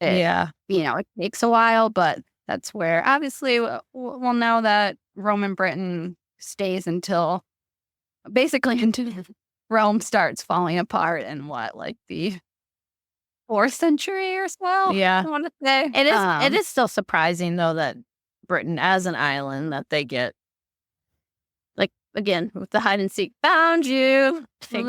[SPEAKER 2] takes a while, but that's where obviously we'll know that Roman Britain stays until Rome starts falling apart in the 4th century or so.
[SPEAKER 1] Yeah.
[SPEAKER 2] I want to say.
[SPEAKER 1] It is still surprising, though, that Britain as an island, that they get, like, again, with the hide and seek, found you.
[SPEAKER 2] They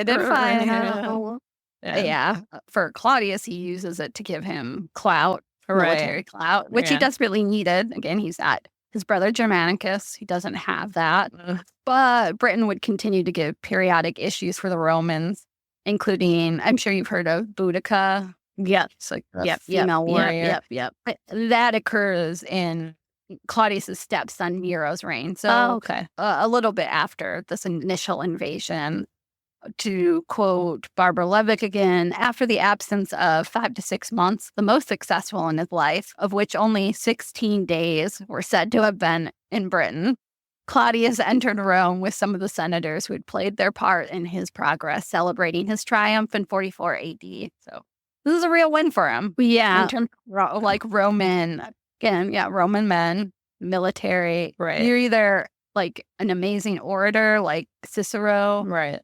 [SPEAKER 2] did find you. Yeah. For Claudius, he uses it to give him clout, military clout, which he desperately needed. Again, he's not his brother Germanicus. He doesn't have that. But Britain would continue to give periodic issues for the Romans, including, I'm sure you've heard of Boudica.
[SPEAKER 1] Yep.
[SPEAKER 2] It's like a female warrior.
[SPEAKER 1] Yep.
[SPEAKER 2] That occurs in Claudius's stepson Nero's reign. So a little bit after this initial invasion. To quote Barbara Levick again, after the absence of 5 to 6 months, the most successful in his life, of which only 16 days were said to have been in Britain, Claudius entered Rome with some of the senators who had played their part in his progress, celebrating his triumph in 44 AD. So this is a real win for him.
[SPEAKER 1] Yeah.
[SPEAKER 2] In terms of, Roman men. military.
[SPEAKER 1] Right.
[SPEAKER 2] You're either like an amazing orator like Cicero,
[SPEAKER 1] Right.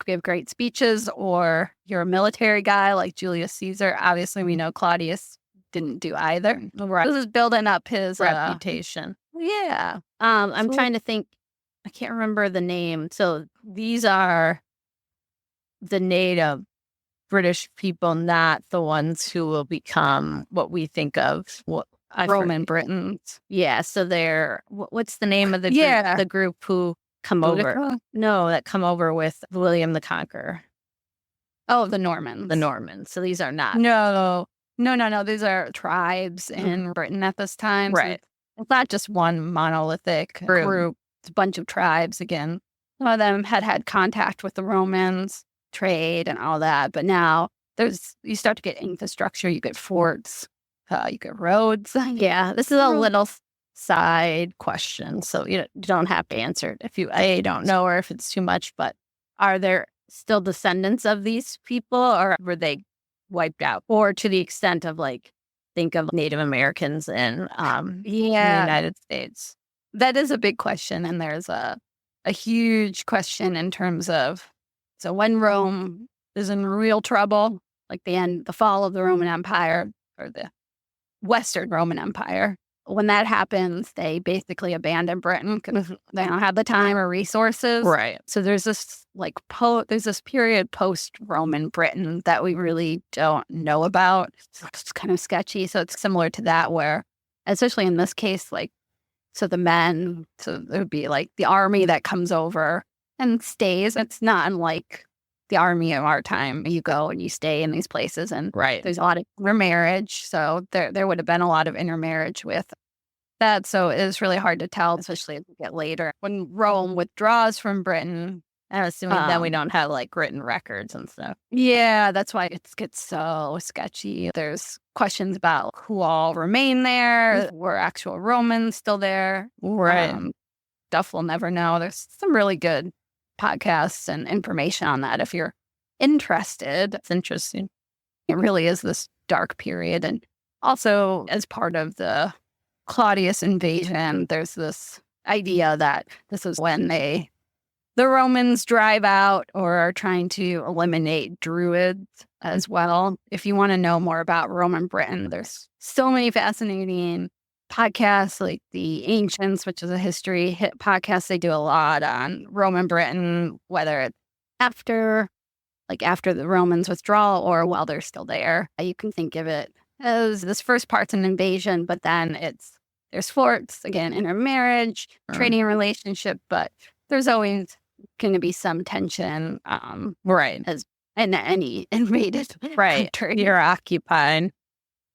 [SPEAKER 2] give great speeches, or you're a military guy like Julius Caesar. Obviously, we know Claudius didn't do either.
[SPEAKER 1] Right.
[SPEAKER 2] This is building up his
[SPEAKER 1] Reputation.
[SPEAKER 2] yeah.
[SPEAKER 1] I'm
[SPEAKER 2] So-
[SPEAKER 1] trying to think. I can't remember the name. So these are the native British people, not the ones who will become what we think of. What
[SPEAKER 2] Roman Britons.
[SPEAKER 1] Yeah. So they're what's the name of the
[SPEAKER 2] Yeah.
[SPEAKER 1] the group who come over?
[SPEAKER 2] Boudica?
[SPEAKER 1] No, that come over with William the Conqueror,
[SPEAKER 2] Oh, the Normans.
[SPEAKER 1] the Normans. So these are not
[SPEAKER 2] No. These are tribes in Britain at this time. So
[SPEAKER 1] right.
[SPEAKER 2] it's not just one monolithic group. It's a bunch of tribes again. Some of them had contact with the Romans, trade and all that. But now you start to get infrastructure. You get forts. You get roads.
[SPEAKER 1] Yeah, this is a little side question, so you don't have to answer it if you don't know or if it's too much. But are there still descendants of these people, or were they wiped out? Or to the extent of like, think of Native Americans in the United States.
[SPEAKER 2] That is a big question, and there's a huge question in terms of so when Rome is in real trouble, like the fall of the Roman Empire or the Western Roman Empire. When that happens, they basically abandon Britain because they don't have the time or resources.
[SPEAKER 1] Right.
[SPEAKER 2] So there's this there's this period post-Roman Britain that we really don't know about. It's kind of sketchy. So it's similar to that where, especially in this case, like, so the men, so it would be like the army that comes over and stays. It's not unlike the army of our time. You go and you stay in these places, and there's a lot of intermarriage. So there would have been a lot of intermarriage with that. So it is really hard to tell, especially as we get later. When Rome withdraws from Britain,
[SPEAKER 1] I'm assuming then we don't have like written records and stuff.
[SPEAKER 2] yeah, that's why it gets so sketchy. There's questions about who all remain there. Were actual Romans still there?
[SPEAKER 1] Right.
[SPEAKER 2] Stuff we'll never know. There's some really good podcasts and information on that if you're interested.
[SPEAKER 1] It's interesting.
[SPEAKER 2] It really is this dark period. And also, as part of the Claudius invasion, there's this idea that this is when the Romans drive out or are trying to eliminate Druids as well. If you want to know more about Roman Britain, there's so many fascinating podcasts like the Ancients, which is a history hit podcast. They do a lot on Roman Britain, whether it's after the Romans withdrawal or while they're still there. You can think of it as this first part's an invasion, but then there's forts, again, intermarriage, trading relationship, but there's always going to be some tension, as in any invaded country.
[SPEAKER 1] You're occupied.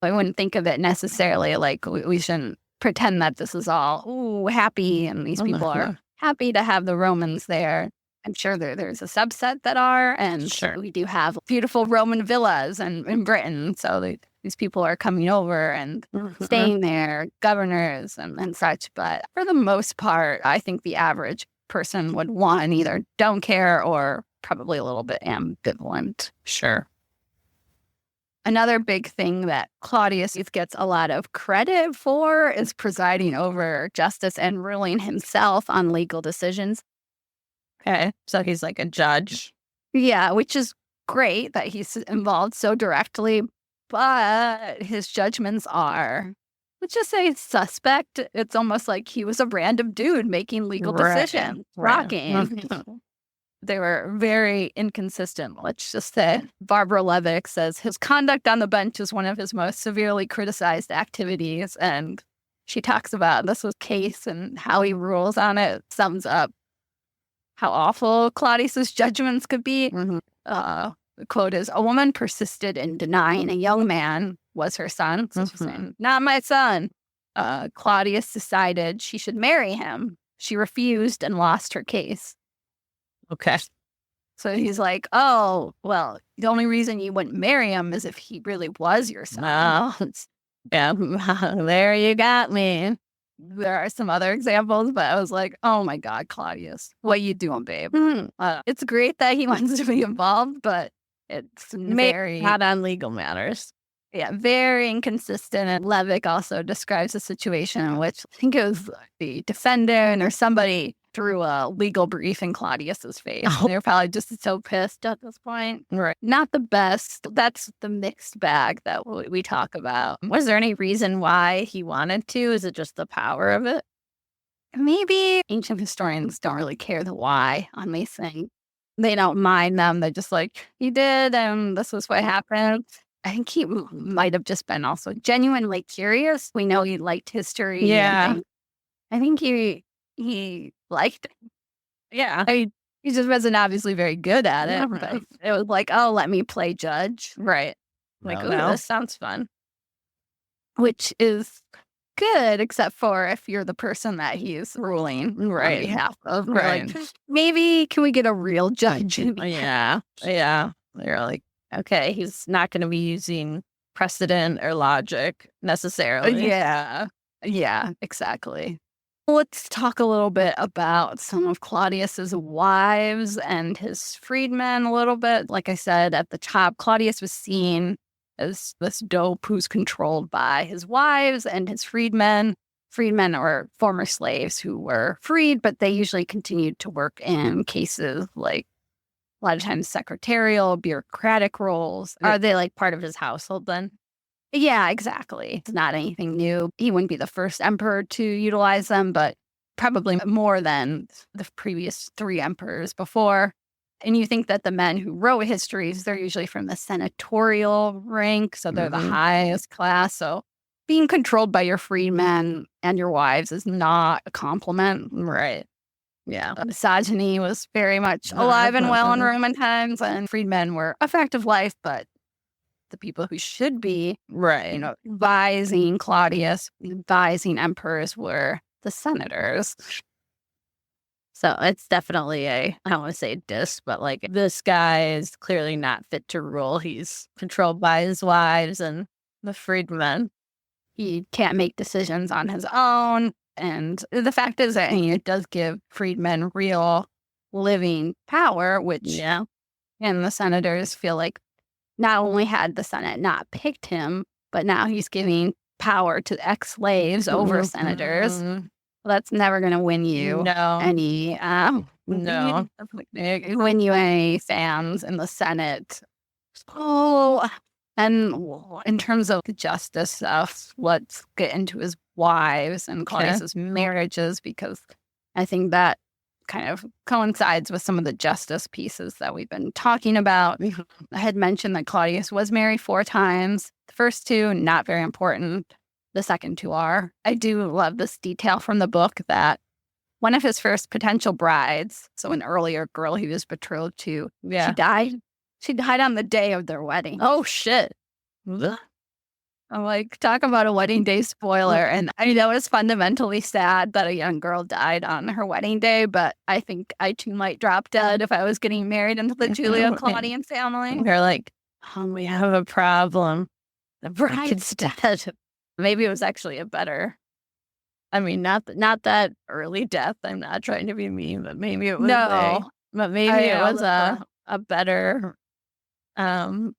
[SPEAKER 2] I wouldn't think of it necessarily like we shouldn't pretend that this is all happy and these people are happy to have the Romans there. I'm sure there's a subset that are, and we do have beautiful Roman villas in Britain. So these people are coming over and staying there, governors and such. But for the most part, I think the average person would want either don't care or probably a little bit ambivalent.
[SPEAKER 1] Sure.
[SPEAKER 2] Another big thing that Claudius gets a lot of credit for is presiding over justice and ruling himself on legal decisions.
[SPEAKER 1] Okay. So he's like a judge.
[SPEAKER 2] Yeah, which is great that he's involved so directly, but his judgments are, let's just say, suspect. It's almost like he was a random dude making legal decisions. Rocking. They were very inconsistent, let's just say. Barbara Levick says his conduct on the bench is one of his most severely criticized activities. And she talks about this case and how he rules on it. Sums up how awful Claudius's judgments could be. The quote is, "A woman persisted in denying a young man was her son." So she's saying, "Not my son." Claudius decided she should marry him. She refused and lost her case.
[SPEAKER 1] Okay.
[SPEAKER 2] So he's like, "Oh, well, the only reason you wouldn't marry him is if he really was your son."
[SPEAKER 1] No. Yeah, there you got me.
[SPEAKER 2] There are some other examples, but I was like, oh my God, Claudius, what you doing, babe? It's great that he wants to be involved, but it's very
[SPEAKER 1] not on legal matters.
[SPEAKER 2] Yeah, very inconsistent. And Levick also describes a situation in which I think it was the defendant or somebody threw a legal brief in Claudius's face.
[SPEAKER 1] Oh.
[SPEAKER 2] They're probably just so pissed at this point.
[SPEAKER 1] Right.
[SPEAKER 2] Not the best. That's the mixed bag that we talk about.
[SPEAKER 1] Was there any reason why he wanted to? Is it just the power of it?
[SPEAKER 2] Maybe ancient historians don't really care the why on these things. They don't mind them. They're just like, he did, and this was what happened. I think he might have just been also genuinely curious. We know he liked history.
[SPEAKER 1] Yeah.
[SPEAKER 2] I think he liked it.
[SPEAKER 1] Yeah.
[SPEAKER 2] I mean, he just wasn't obviously very good at it.
[SPEAKER 1] No.
[SPEAKER 2] But it was like, oh, let me play judge.
[SPEAKER 1] Right.
[SPEAKER 2] Like,
[SPEAKER 1] No,
[SPEAKER 2] ooh,
[SPEAKER 1] no.
[SPEAKER 2] this sounds fun. Which is good, except for if you're the person that he's ruling
[SPEAKER 1] Right.
[SPEAKER 2] on behalf of.
[SPEAKER 1] Right.
[SPEAKER 2] Like, maybe can we get a real judge?
[SPEAKER 1] Yeah. Yeah. They're like, okay, he's not going to be using precedent or logic necessarily.
[SPEAKER 2] Yeah. Yeah, exactly. Let's talk a little bit about some of Claudius's wives and his freedmen a little bit. Like I said at the top, Claudius was seen as this dope who's controlled by his wives and his freedmen. Freedmen are former slaves who were freed, but they usually continued to work in cases like a lot of times secretarial, bureaucratic roles.
[SPEAKER 1] Are they like part of his household then?
[SPEAKER 2] Yeah, exactly. It's not anything new. He wouldn't be the first emperor to utilize them, but probably more than the previous 3 emperors before. And you think that the men who wrote histories, they're usually from the senatorial rank, so they're the highest class. So being controlled by your freedmen and your wives is not a compliment.
[SPEAKER 1] Right. Yeah.
[SPEAKER 2] Misogyny was very much alive and well in Roman times, and freedmen were a fact of life, but the people who should be,
[SPEAKER 1] Right.
[SPEAKER 2] advising Claudius, advising emperors were the senators.
[SPEAKER 1] So it's definitely I don't want to say diss, but like this guy is clearly not fit to rule. He's controlled by his wives and the freedmen.
[SPEAKER 2] He can't make decisions on his own. And the fact is that it does give freedmen real living power, which and the senators feel like not only had the Senate not picked him, but now he's giving power to ex-slaves over senators. Well, that's never going to win you any win you any fans in the Senate. Oh, and in terms of the justice stuff, let's get into his wives and Claudius's marriages, because I think that kind of coincides with some of the justice pieces that we've been talking about. I had mentioned that Claudius was married 4 times. The first 2, not very important. The second 2 are. I do love this detail from the book that one of his first potential brides, so an earlier girl he was betrothed to, she died. She died on the day of their wedding.
[SPEAKER 1] Oh, shit.
[SPEAKER 2] I'm like, talk about a wedding day spoiler. And I know it's fundamentally sad that a young girl died on her wedding day, but I think I too might drop dead if I was getting married into the Julio-Claudian family.
[SPEAKER 1] They're like, we have a problem. The bride's dead. Maybe it was actually a better, not that early death. I'm not trying to be mean, but maybe it was a better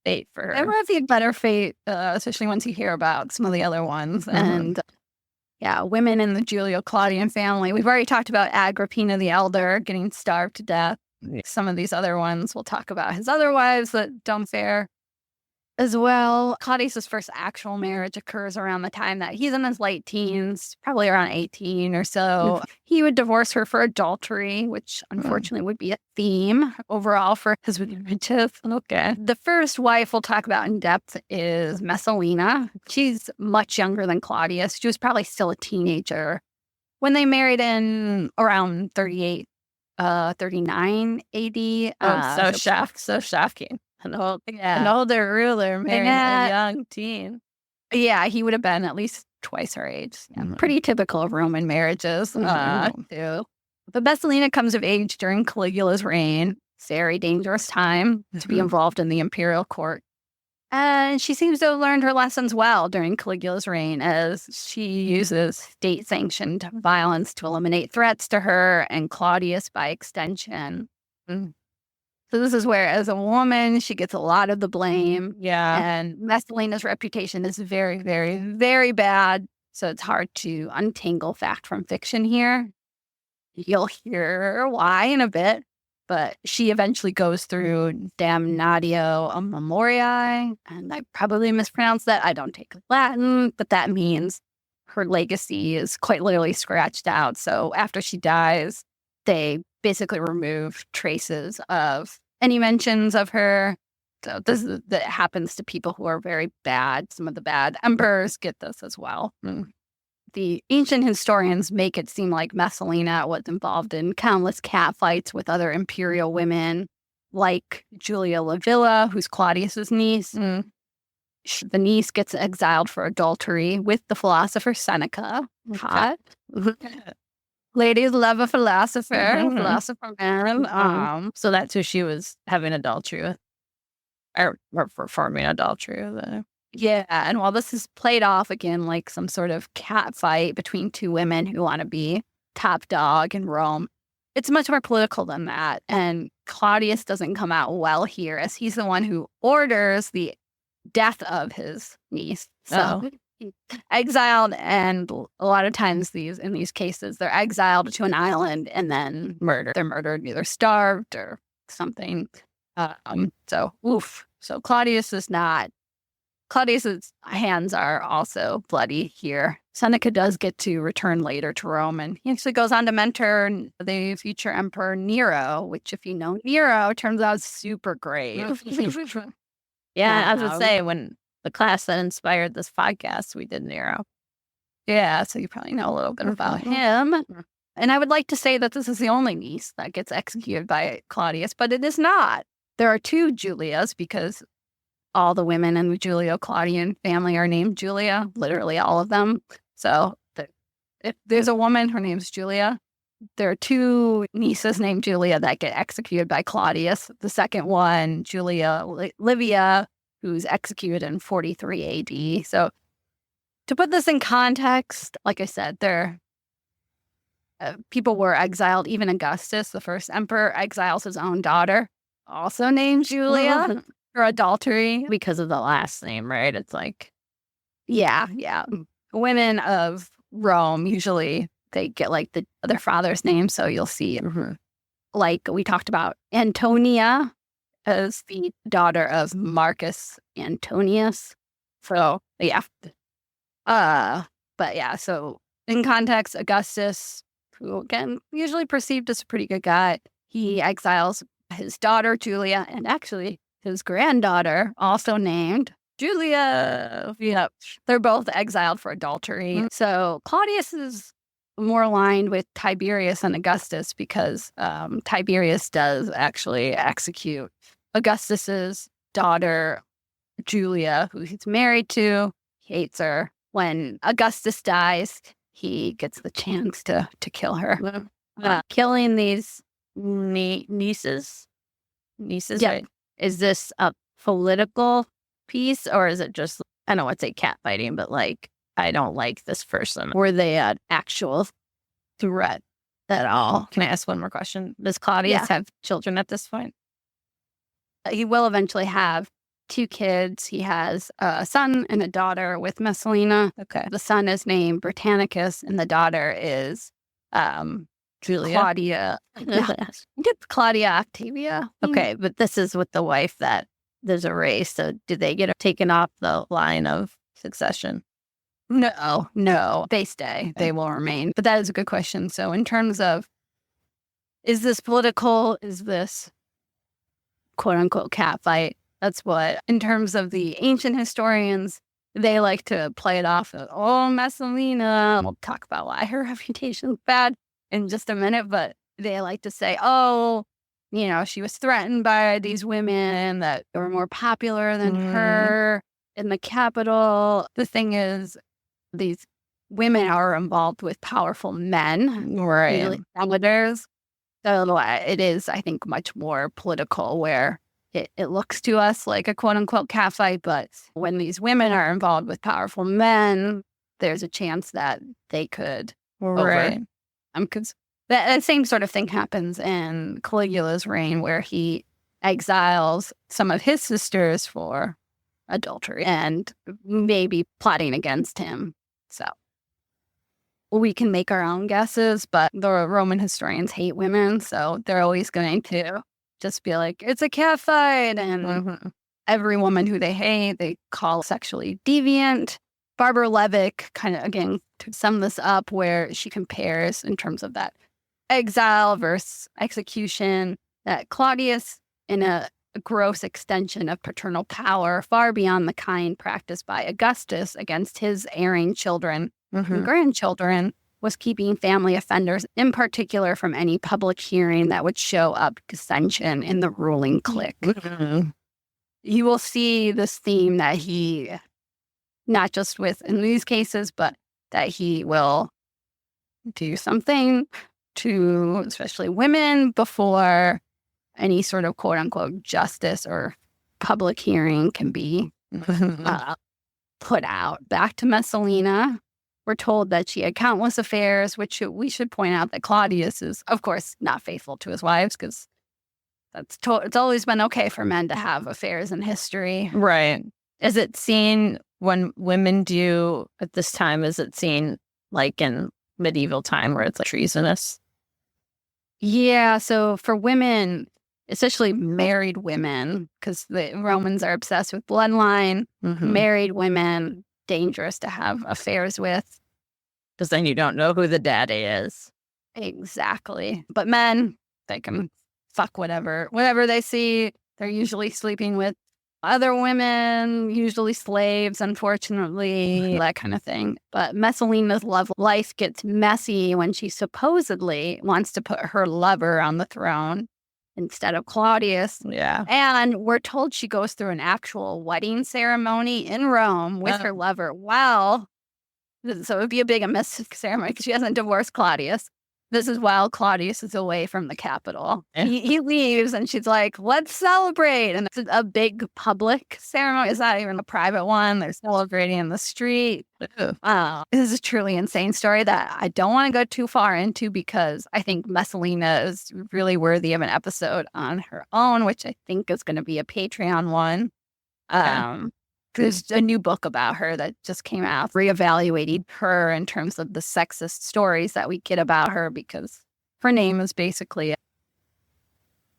[SPEAKER 1] fate for her.
[SPEAKER 2] It might be a better fate, especially once you hear about some of the other ones. And women in the Julio-Claudian family. We've already talked about Agrippina the Elder getting starved to death. Some of these other ones, we'll talk about his other wives that don't fare as well. Claudius's first actual marriage occurs around the time that he's in his late teens, probably around 18 or so. He would divorce her for adultery, which unfortunately would be a theme overall for his marriages. Okay. The first wife we'll talk about in depth is Messalina. She's much younger than Claudius. She was probably still a teenager when they married in around 39 AD.
[SPEAKER 1] So shocking. An older ruler marrying a young teen.
[SPEAKER 2] Yeah, he would have been at least twice her age. Pretty typical of Roman marriages. Too. But Messalina comes of age during Caligula's reign. Very dangerous time to be involved in the imperial court. And she seems to have learned her lessons well during Caligula's reign, as she uses state-sanctioned violence to eliminate threats to her and Claudius by extension. So this is where, as a woman, she gets a lot of the blame.
[SPEAKER 1] Yeah.
[SPEAKER 2] And Messalina's reputation is very, very, very bad. So it's hard to untangle fact from fiction here. You'll hear why in a bit. But she eventually goes through damnatio memoriae. And I probably mispronounced that. I don't take Latin, but that means her legacy is quite literally scratched out. So after she dies, they basically remove traces of any mentions of her. So that happens to people who are very bad. Some of the bad emperors get this as well. The ancient historians make it seem like Messalina was involved in countless catfights with other imperial women, like Julia Livilla, who's Claudius's niece. The niece gets exiled for adultery with the philosopher Seneca. Hot. Ladies love a philosopher, philosopher man.
[SPEAKER 1] So that's who she was having adultery with, or performing adultery with.
[SPEAKER 2] Yeah, and while this is played off again like some sort of cat fight between two women who want to be top dog in Rome, it's much more political than that. And Claudius doesn't come out well here, as he's the one who orders the death of his niece. So exiled, and a lot of times in these cases, they're exiled to an island and then murdered. They're murdered, either starved or something. So Claudius's hands are also bloody here. Seneca does get to return later to Rome, and he actually goes on to mentor the future emperor Nero, which, if you know Nero, turns out super great.
[SPEAKER 1] Yeah, I was going to say, when the class that inspired this podcast, we did Nero.
[SPEAKER 2] Yeah, so you probably know a little bit about him. And I would like to say that this is the only niece that gets executed by Claudius, but it is not. There are two Julias, because all the women in the Julio-Claudian family are named Julia, literally all of them. So if there's a woman, her name's Julia. There are two nieces named Julia that get executed by Claudius. The second one, Julia Livia, who's executed in 43 AD. So to put this in context, like I said, people were exiled. Even Augustus, the first emperor, exiles his own daughter, also named Julia, for adultery.
[SPEAKER 1] Because of the last name, right? It's like...
[SPEAKER 2] Yeah. Women of Rome, usually they get like their father's name. So you'll see, like we talked about, Antonia as the daughter of Marcus Antonius. So, yeah. But yeah, so in context, Augustus, who again, usually perceived as a pretty good guy, he exiles his daughter, Julia, and actually his granddaughter, also named Julia. Yep. They're both exiled for adultery. So Claudius is more aligned with Tiberius and Augustus, because Tiberius does actually execute Augustus's daughter, Julia, who he's married to. He hates her. When Augustus dies, he gets the chance to kill her.
[SPEAKER 1] Killing these nieces,
[SPEAKER 2] yeah.
[SPEAKER 1] Right? Is this a political piece, or is it just, I don't want to say catfighting, but like, I don't like this person? Were they an actual threat at all? Can I ask one more question? Does Claudius have children at this point?
[SPEAKER 2] He will eventually have 2 kids. He has a son and a daughter with Messalina.
[SPEAKER 1] Okay.
[SPEAKER 2] The son is named Britannicus, and the daughter is
[SPEAKER 1] Julia?
[SPEAKER 2] Claudia. Claudia Octavia.
[SPEAKER 1] Okay, but this is with the wife that there's a race. So did they get taken off the line of succession?
[SPEAKER 2] No. They stay. They will remain. But that is a good question. So in terms of, is this political? Is this quote unquote catfight? That's what, in terms of the ancient historians, they like to play it off of, Messalina. We'll talk about why her reputation is bad in just a minute, but they like to say, she was threatened by these women that were more popular than her in the capital. The thing is, these women are involved with powerful men,
[SPEAKER 1] Right.
[SPEAKER 2] Senators. So it is, I think, much more political, where it looks to us like a quote-unquote catfight, but when these women are involved with powerful men, there's a chance that they could.
[SPEAKER 1] Right.
[SPEAKER 2] Because that same sort of thing happens in Caligula's reign, where he exiles some of his sisters for adultery and maybe plotting against him. So we can make our own guesses, but the Roman historians hate women, so they're always going to just be like, it's a cat fight, and every woman who they hate, they call sexually deviant. Barbara Levick kind of, again, to sum this up, where she compares in terms of that exile versus execution, that Claudius, in a gross extension of paternal power, far beyond the kind practiced by Augustus against his erring children and grandchildren, was keeping family offenders, in particular, from any public hearing that would show up dissension in the ruling clique. You will see this theme that he, not just in these cases, but that he will do something to especially women before any sort of quote unquote justice or public hearing can be put out. Back to Messalina. We're told that she had countless affairs, which we should point out that Claudius is, of course, not faithful to his wives, because it's always been okay for men to have affairs in history.
[SPEAKER 1] Right. Is it seen when women do at this time? Is it seen like in medieval time where it's like treasonous?
[SPEAKER 2] Yeah. So for women, especially married women, because the Romans are obsessed with bloodline, married women, dangerous to have affairs with.
[SPEAKER 1] Because then you don't know who the daddy is.
[SPEAKER 2] Exactly. But men, they can fuck whatever they see. They're usually sleeping with other women, usually slaves, unfortunately, that kind of thing. But Messalina's love life gets messy when she supposedly wants to put her lover on the throne instead of Claudius.
[SPEAKER 1] Yeah.
[SPEAKER 2] And we're told she goes through an actual wedding ceremony in Rome with her lover. Wow. So it would be a big ceremony because she hasn't divorced Claudius. This is while Claudius is away from the capital.
[SPEAKER 1] Yeah.
[SPEAKER 2] He leaves and she's like, let's celebrate. And it's a big public ceremony. It's not even a private one. They're celebrating in the street. This is a truly insane story that I don't want to go too far into, because I think Messalina is really worthy of an episode on her own, which I think is going to be a Patreon one. There's a new book about her that just came out, reevaluating her in terms of the sexist stories that we get about her, because her name is basically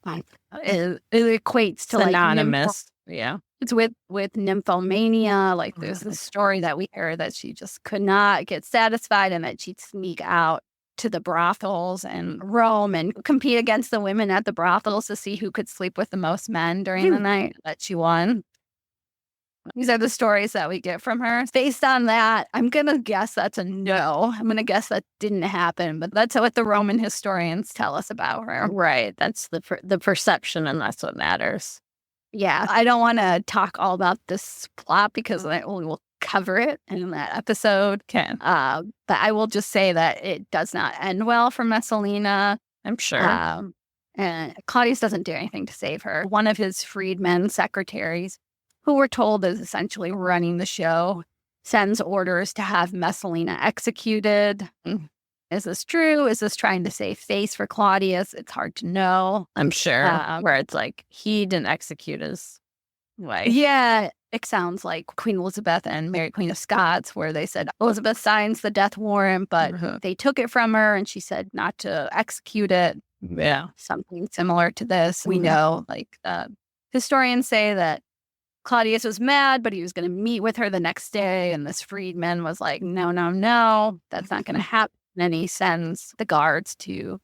[SPEAKER 2] it equates to
[SPEAKER 1] synonymous.
[SPEAKER 2] Yeah, it's with nymphomania. Like there's this story that we hear that she just could not get satisfied, and that she'd sneak out to the brothels in Rome and compete against the women at the brothels to see who could sleep with the most men during the night. That she won. These are the stories that we get from her. Based on that, I'm going to guess that's a no. I'm going to guess that didn't happen, but that's what the Roman historians tell us about her.
[SPEAKER 1] Right. That's the perception, and that's what matters.
[SPEAKER 2] Yeah. I don't want to talk all about this plot because we will cover it in that episode.
[SPEAKER 1] Okay.
[SPEAKER 2] But I will just say that it does not end well for Messalina.
[SPEAKER 1] I'm sure.
[SPEAKER 2] And Claudius doesn't do anything to save her. One of his freedmen, secretaries, who we're told is essentially running the show, sends orders to have Messalina executed. Is this true? Is this trying to save face for Claudius? It's hard to know.
[SPEAKER 1] I'm sure. Where it's like he didn't execute his wife.
[SPEAKER 2] Yeah, it sounds like Queen Elizabeth and Mary Queen of Scots, where they said Elizabeth signs the death warrant, but they took it from her and she said not to execute it.
[SPEAKER 1] Yeah.
[SPEAKER 2] Something similar to this. We know, like, historians say that Claudius was mad, but he was going to meet with her the next day. And this freedman was like, no, that's not going to happen. And he sends the guards to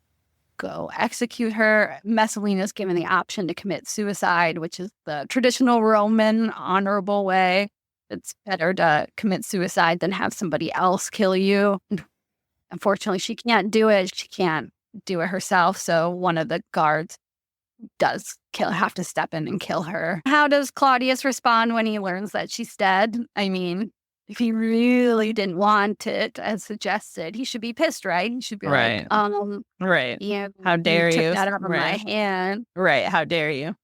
[SPEAKER 2] go execute her. Messalina's given the option to commit suicide, which is the traditional Roman honorable way. It's better to commit suicide than have somebody else kill you. Unfortunately, she can't do it. She can't do it herself. So one of the guards does have to step in and kill her. How does Claudius respond when he learns that she's dead? I mean, if he really didn't want it, as suggested, he should be pissed, right? He should be
[SPEAKER 1] right.
[SPEAKER 2] like,
[SPEAKER 1] right.
[SPEAKER 2] Yeah,
[SPEAKER 1] how dare you?
[SPEAKER 2] Took that out of my hand.
[SPEAKER 1] Right. How dare you?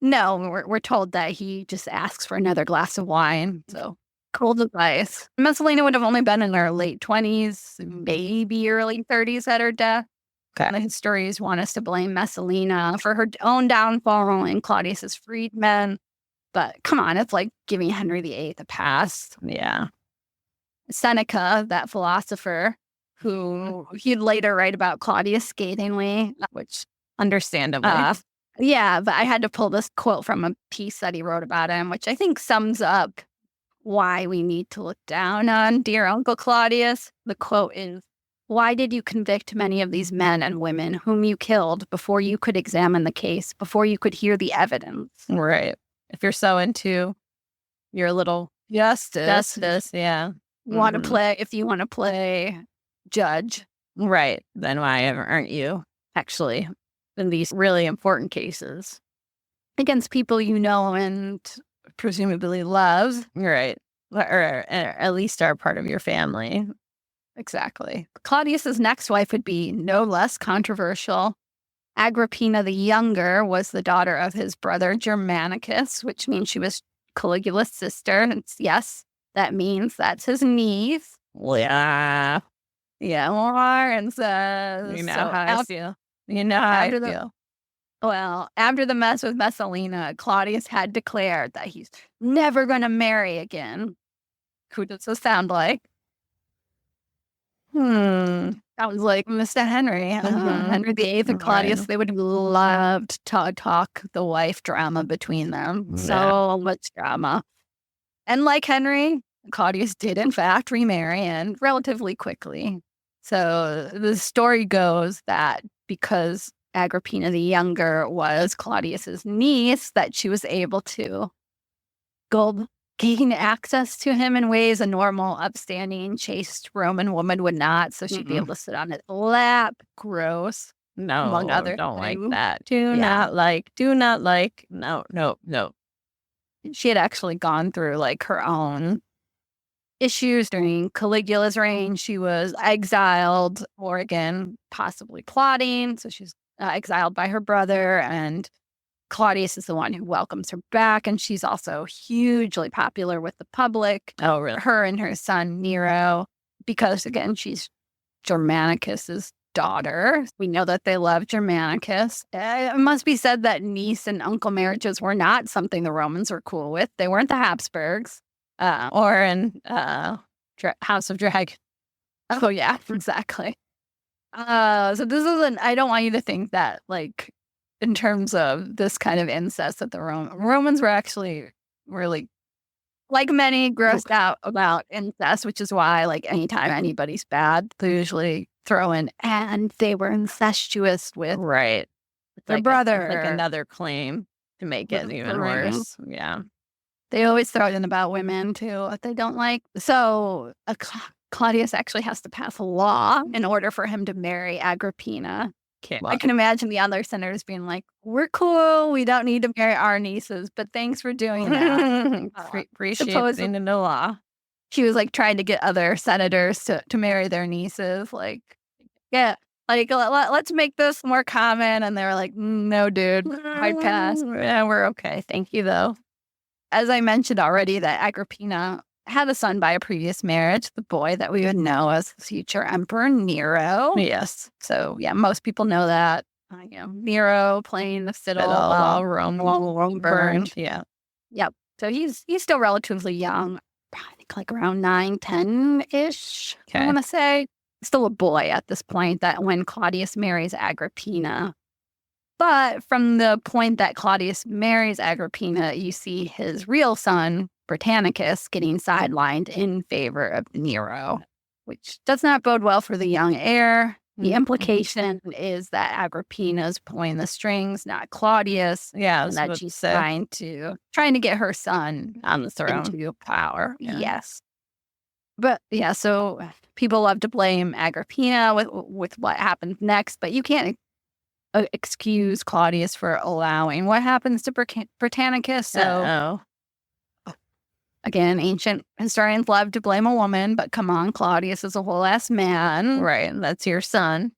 [SPEAKER 2] No, we're told that he just asks for another glass of wine. So cold advice. Messalina would have only been in her late 20s, maybe early 30s at her death. The historians want us to blame Messalina for her own downfall and Claudius's freedmen. But come on, it's like giving Henry VIII a pass.
[SPEAKER 1] Yeah.
[SPEAKER 2] Seneca, that philosopher, who he'd later write about Claudius scathingly, which
[SPEAKER 1] Understandably.
[SPEAKER 2] yeah, but I had to pull this quote from a piece that he wrote about him, which I think sums up why we need to look down on dear Uncle Claudius. The quote is, "Why did you convict many of these men and women whom you killed before you could examine the case, before you could hear the evidence?"
[SPEAKER 1] Right. If you're so into your little justice, yeah.
[SPEAKER 2] Want to play, if you want to play judge.
[SPEAKER 1] Right. Then why aren't you actually in these really important cases
[SPEAKER 2] against people you know and presumably love?
[SPEAKER 1] Right. Or at least are part of your family.
[SPEAKER 2] Exactly. Claudius's next wife would be no less controversial. Agrippina the Younger was the daughter of his brother Germanicus, which means she was Caligula's sister. And yes, that means that's his niece.
[SPEAKER 1] Yeah.
[SPEAKER 2] Yeah, Lauren says.
[SPEAKER 1] You know how I feel. You know how I feel.
[SPEAKER 2] Well, after the mess with Messalina, Claudius had declared that he's never going to marry again. Who does this sound like? Sounds like Mr. Henry. Henry VIII and Claudius, they would have loved to talk the wife drama between them. Yeah. So much drama. And like Henry, Claudius did, in fact, remarry, and relatively quickly. So the story goes that because Agrippina the Younger was Claudius's niece, that she was able to gain access to him in ways a normal, upstanding, chaste Roman woman would not. So she'd be able to sit on his lap. Gross.
[SPEAKER 1] No,
[SPEAKER 2] among other
[SPEAKER 1] don't
[SPEAKER 2] things.
[SPEAKER 1] like that. Do not like. No.
[SPEAKER 2] She had actually gone through like her own issues during Caligula's reign. She was exiled, Oregon, possibly plotting. So she's exiled by her brother, and Claudius is the one who welcomes her back. And she's also hugely popular with the public.
[SPEAKER 1] Oh, really?
[SPEAKER 2] Her and her son, Nero, because again, she's Germanicus's daughter. We know that they love Germanicus. It must be said that niece and uncle marriages were not something the Romans were cool with. They weren't the Habsburgs.
[SPEAKER 1] Or in House of Dragon.
[SPEAKER 2] Oh, yeah, exactly. So this isn't, I don't want you to think that, like, in terms of this kind of incest, that the Romans were actually really, like many, grossed out about incest, which is why, like, anytime anybody's bad, they usually throw in, and they were incestuous with their brother.
[SPEAKER 1] Like another claim to make it even worse. Yeah.
[SPEAKER 2] They always throw it in about women, too, if they don't like. So Claudius actually has to pass a law in order for him to marry Agrippina.
[SPEAKER 1] Okay,
[SPEAKER 2] I can imagine the other senators being like, we're cool. We don't need to marry our nieces, but thanks for doing that.
[SPEAKER 1] Appreciate the law.
[SPEAKER 2] She was like trying to get other senators to marry their nieces. Like, yeah, like, let's make this more common. And they were like, no, dude, hard pass.
[SPEAKER 1] Yeah, we're okay. Thank you, though.
[SPEAKER 2] As I mentioned already, that Agrippina had a son by a previous marriage, the boy that we would know as future Emperor Nero.
[SPEAKER 1] Yes.
[SPEAKER 2] So, yeah, most people know that. Nero playing the fiddle while Rome burned.
[SPEAKER 1] Yeah.
[SPEAKER 2] Yep. So he's still relatively young. I think like around 9, 10-ish, I want to say. Still a boy at this point that when Claudius marries Agrippina. But from the point that Claudius marries Agrippina, you see his real son, Britannicus, getting sidelined in favor of Nero, which does not bode well for the young heir. The implication is that Agrippina's pulling the strings, not Claudius.
[SPEAKER 1] Yeah,
[SPEAKER 2] and that she's trying to get her son
[SPEAKER 1] on the throne
[SPEAKER 2] into power.
[SPEAKER 1] Yeah.
[SPEAKER 2] Yes. But yeah, so people love to blame Agrippina with what happens next, but you can't excuse Claudius for allowing what happens to Britannicus. So again, ancient historians love to blame a woman, but come on, Claudius is a whole ass man.
[SPEAKER 1] Right, and that's your son.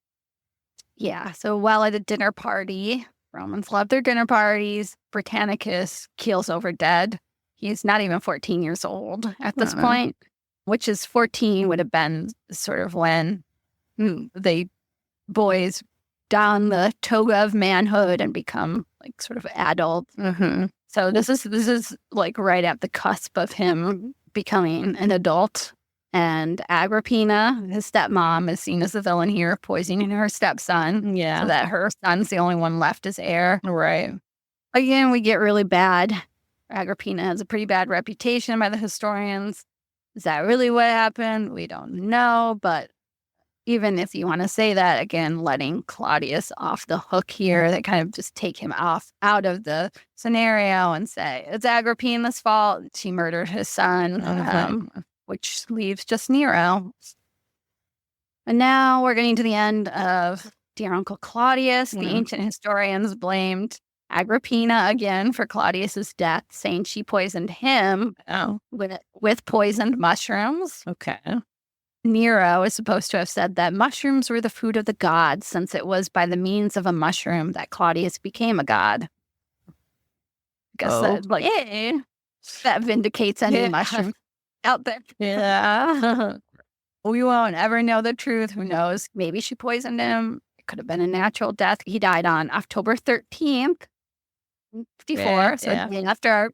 [SPEAKER 2] Yeah, so while at a dinner party, Romans love their dinner parties, Britannicus keels over dead. He's not even 14 years old at this point, which is 14 would have been sort of when boys don the toga of manhood and become like sort of adult. So this is like right at the cusp of him becoming an adult. And Agrippina, his stepmom, is seen as the villain here, poisoning her stepson.
[SPEAKER 1] Yeah.
[SPEAKER 2] So that her son's the only one left as heir.
[SPEAKER 1] Right.
[SPEAKER 2] Again, we get really bad. Agrippina has a pretty bad reputation by the historians. Is that really what happened? We don't know. But even if you want to say that, again, letting Claudius off the hook here, they kind of just take him out of the scenario and say, it's Agrippina's fault. She murdered his son, which leaves just Nero. And now we're getting to the end of Dear Uncle Claudius. The ancient historians blamed Agrippina again for Claudius's death, saying she poisoned him with poisoned mushrooms.
[SPEAKER 1] Okay.
[SPEAKER 2] Nero is supposed to have said that mushrooms were the food of the gods, since it was by the means of a mushroom that Claudius became a god. I guess that vindicates any mushroom out there.
[SPEAKER 1] Yeah.
[SPEAKER 2] We won't ever know the truth. Who knows? Maybe she poisoned him. It could have been a natural death. He died on October 13th, 54, so after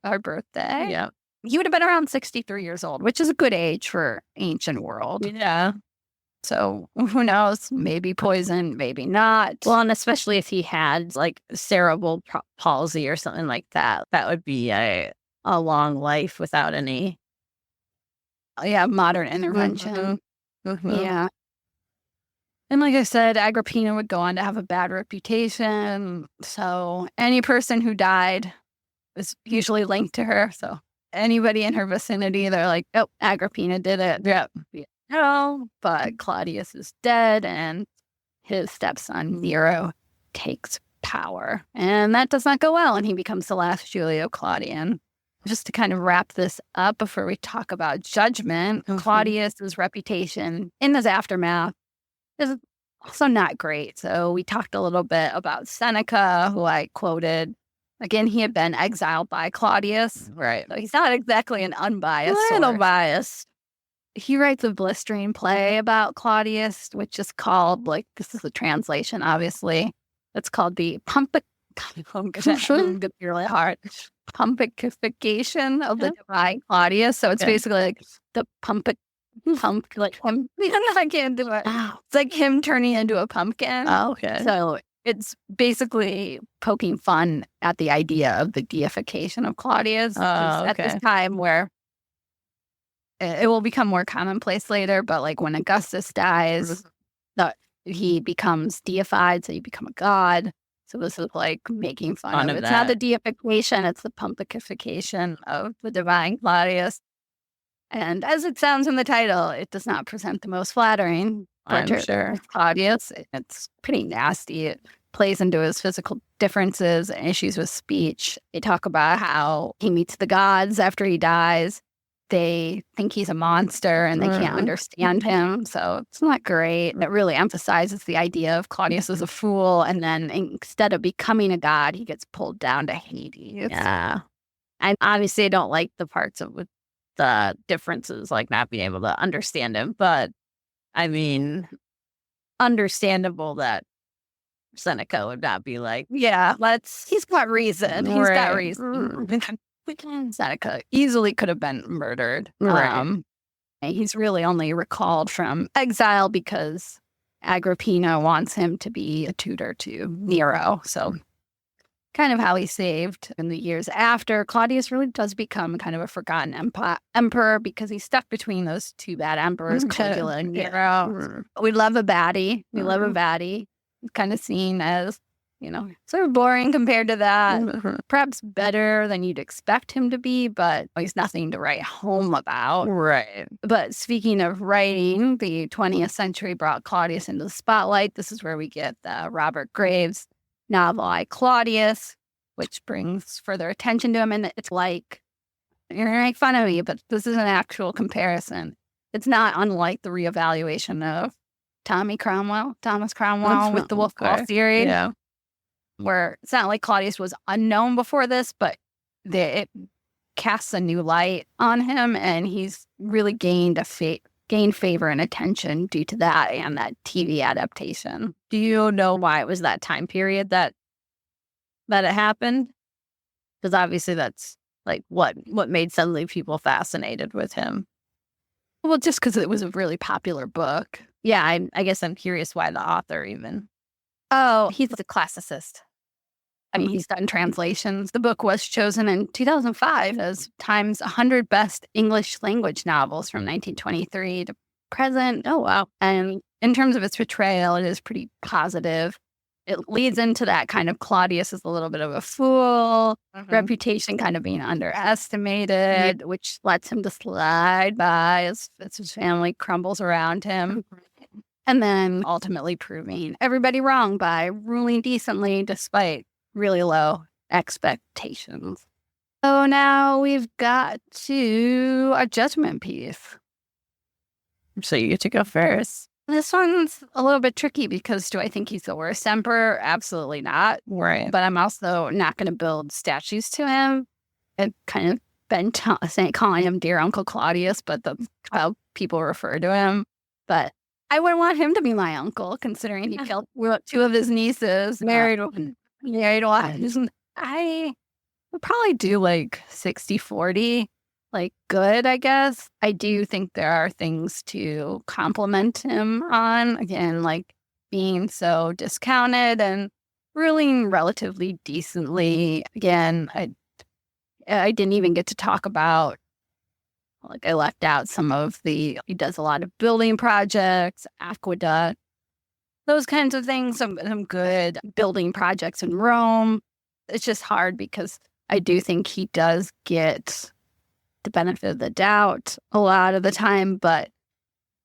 [SPEAKER 2] our birthday.
[SPEAKER 1] Yeah.
[SPEAKER 2] He would have been around 63 years old, which is a good age for ancient world.
[SPEAKER 1] Yeah.
[SPEAKER 2] So who knows? Maybe poison, maybe not.
[SPEAKER 1] Well, and especially if he had like cerebral palsy or something like that, that would be a long life without any
[SPEAKER 2] modern intervention. Yeah. And like I said, Agrippina would go on to have a bad reputation. So any person who died was usually linked to her. So anybody in her vicinity, they're like, oh, Agrippina did it. Yeah. No, but Claudius is dead and his stepson Nero takes power. And that does not go well, and he becomes the last Julio Claudian. Just to kind of wrap this up before we talk about judgment, Claudius's reputation in his aftermath is also not great. So we talked a little bit about Seneca, who I quoted. Again, he had been exiled by Claudius.
[SPEAKER 1] Right.
[SPEAKER 2] So he's not exactly an unbiased source.
[SPEAKER 1] Biased.
[SPEAKER 2] He writes a blistering play about Claudius, which is called, like, this is a translation, obviously. It's called the it's really hard. Pumpification of the divine Claudius. So it's basically like the like him. I can't do it. It's like him turning into a pumpkin.
[SPEAKER 1] Oh, okay.
[SPEAKER 2] So it's basically poking fun at the idea of the deification of Claudius at this time, where it will become more commonplace later. But like when Augustus dies, he becomes deified, so you become a god. So this is like making fun of it. It's not the deification, it's the pumpification of the divine Claudius. And as it sounds in the title, it does not present the most flattering portrait of Claudius. It's pretty nasty. It plays into his physical differences and issues with speech. They talk about how he meets the gods after he dies. They think he's a monster and they can't understand him. So it's not great. It really emphasizes the idea of Claudius as a fool. And then instead of becoming a god, he gets pulled down to Hades.
[SPEAKER 1] Yeah. And obviously I don't like the parts of with the differences, like not being able to understand him. But I mean, understandable that Seneca would not be like,
[SPEAKER 2] he's got reason. He's got reason. Seneca easily could have been murdered. He's really only recalled from exile because Agrippina wants him to be a tutor to Nero. So kind of how he saved in the years after. Claudius really does become kind of a forgotten emperor because he's stuck between those two bad emperors, Caligula and Nero. We love a baddie. We love a baddie. Kind of seen as, sort of boring compared to that. Perhaps better than you'd expect him to be, but he's nothing to write home about.
[SPEAKER 1] Right.
[SPEAKER 2] But speaking of writing, the 20th century brought Claudius into the spotlight. This is where we get Robert Graves' novel I, Claudius, which brings further attention to him. And it's like, you're going to make fun of me, but this is an actual comparison. It's not unlike the reevaluation of Thomas Cromwell with the Wolf Hall theory.
[SPEAKER 1] Yeah.
[SPEAKER 2] Where it's not like Claudius was unknown before this, but it casts a new light on him, and he's really gained a gained favor and attention due to that and that TV adaptation.
[SPEAKER 1] Do you know why it was that time period that it happened? Because obviously that's like what made suddenly people fascinated with him.
[SPEAKER 2] Well, just because it was a really popular book.
[SPEAKER 1] Yeah, I guess I'm curious why the author even.
[SPEAKER 2] Oh, he's a classicist. I mean, he's done translations. The book was chosen in 2005 as Time's 100 best English language novels from 1923 to present.
[SPEAKER 1] Oh, wow.
[SPEAKER 2] And in terms of its portrayal, it is pretty positive. It leads into that kind of Claudius is a little bit of a fool, reputation kind of being underestimated, which lets him to slide by as his family crumbles around him. And then ultimately proving everybody wrong by ruling decently despite really low expectations. So now we've got to a judgment piece.
[SPEAKER 1] So you get to go first.
[SPEAKER 2] This one's a little bit tricky because do I think he's the worst emperor? Absolutely not.
[SPEAKER 1] Right.
[SPEAKER 2] But I'm also not going to build statues to him. I've kind of been calling him Dear Uncle Claudius, but that's how people refer to him. But I wouldn't want him to be my uncle, considering he killed two of his nieces, married wives. I would probably do like 60-40. Like good, I guess. I do think there are things to compliment him on. Again, like being so discounted and ruling relatively decently. Again, I didn't even get to talk about, like I left out some of he does a lot of building projects, aqueduct, those kinds of things. Some good building projects in Rome. It's just hard because I do think he does get the benefit of the doubt a lot of the time, but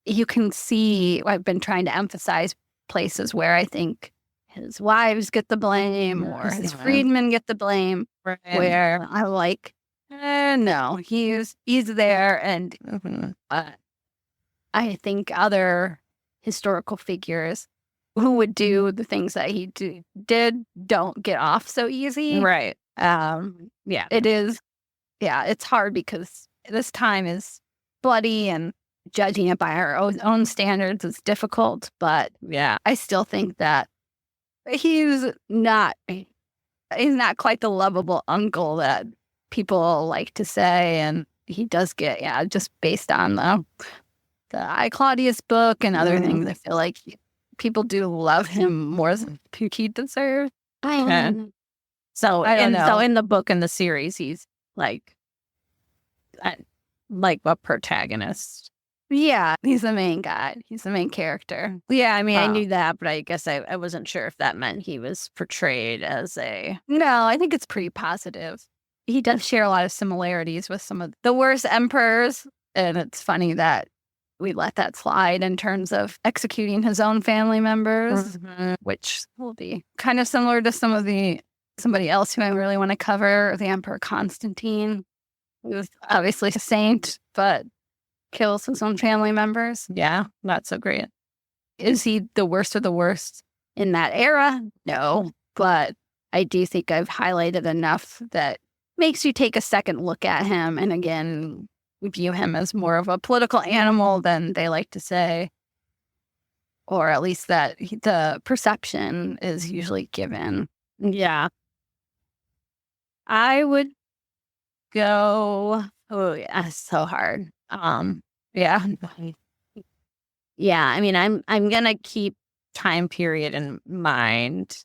[SPEAKER 2] you can see I've been trying to emphasize places where I think his wives get the blame or his freedmen get the blame, where I like, no, he's there. And I think other historical figures who would do the things that he did don't get off so easy.
[SPEAKER 1] Right.
[SPEAKER 2] Yeah, it is. Yeah, it's hard because this time is bloody and judging it by our own standards is difficult. But
[SPEAKER 1] yeah,
[SPEAKER 2] I still think that he's not quite the lovable uncle that people like to say. And he does get, just based on the I, Claudius book and other things, I feel like people do love him more than he deserves.
[SPEAKER 1] So in the book and the series, he's like a protagonist.
[SPEAKER 2] Yeah, he's the main guy. He's the main character.
[SPEAKER 1] Yeah, I mean, I knew that, but I guess I wasn't sure if that meant he was portrayed as a...
[SPEAKER 2] No, I think it's pretty positive. He does share a lot of similarities with some of the worst emperors, and it's funny that we let that slide in terms of executing his own family members, which will be kind of similar to somebody else who I really want to cover, the Emperor Constantine, who's obviously a saint, but kills his own family members.
[SPEAKER 1] Yeah, not so great.
[SPEAKER 2] Is he the worst of the worst in that era? No, but I do think I've highlighted enough that makes you take a second look at him. And again, we view him as more of a political animal than they like to say, or at least that the perception is usually given.
[SPEAKER 1] Yeah. I would go, oh yeah, it's so hard. Yeah. Yeah, I mean, I'm gonna keep time period in mind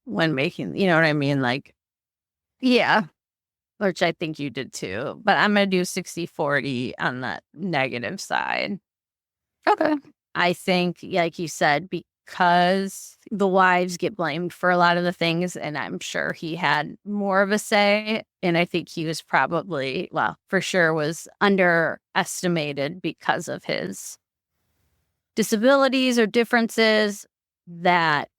[SPEAKER 1] when making, you know what I mean? Like,
[SPEAKER 2] yeah,
[SPEAKER 1] which I think you did too, but I'm gonna do 60-40 on the negative side.
[SPEAKER 2] Okay.
[SPEAKER 1] I think, like you said, because the wives get blamed for a lot of the things, and I'm sure he had more of a say. And I think he was probably, well, for sure was underestimated because of his disabilities or differences, that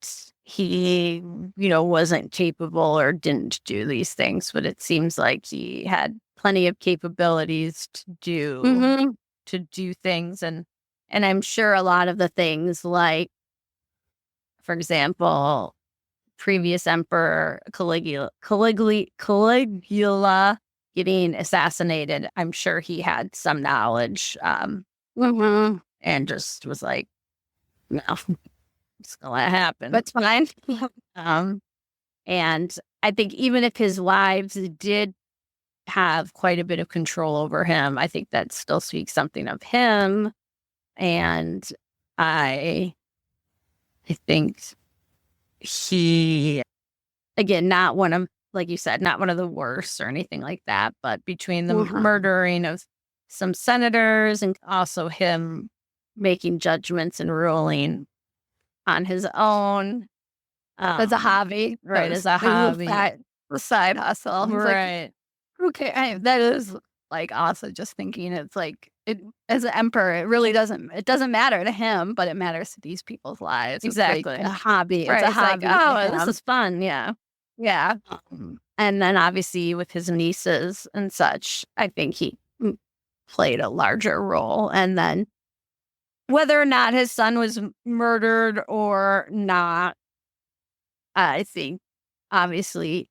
[SPEAKER 1] he, wasn't capable or didn't do these things. But it seems like he had plenty of capabilities to do things. And I'm sure a lot of the things, like, for example, previous Emperor Caligula getting assassinated, I'm sure he had some knowledge
[SPEAKER 2] Mm-hmm.
[SPEAKER 1] and just was like, no, it's gonna let it happen.
[SPEAKER 2] That's fine.
[SPEAKER 1] Um, and I think even if his wives did have quite a bit of control over him, I think that still speaks something of him. And I think he, again, not one of, like you said, not one of the worst or anything like that, but between the murdering of some senators and also him making judgments and ruling on his own.
[SPEAKER 2] As a hobby.
[SPEAKER 1] Right,
[SPEAKER 2] Those-
[SPEAKER 1] as a hobby.
[SPEAKER 2] The side hustle. It's like,
[SPEAKER 1] Right.
[SPEAKER 2] who cares? That is like also just thinking it's like it as an emperor, it doesn't matter to him, but it matters to these people's lives.
[SPEAKER 1] Exactly.
[SPEAKER 2] It's like a hobby.
[SPEAKER 1] Right.
[SPEAKER 2] It's a
[SPEAKER 1] It's like,
[SPEAKER 2] hobby. to
[SPEAKER 1] oh, this
[SPEAKER 2] him.
[SPEAKER 1] is fun. Yeah.
[SPEAKER 2] Yeah.
[SPEAKER 1] And then obviously with his nieces and such, I think he played a larger role. And then whether or not his son was murdered or not, I think obviously,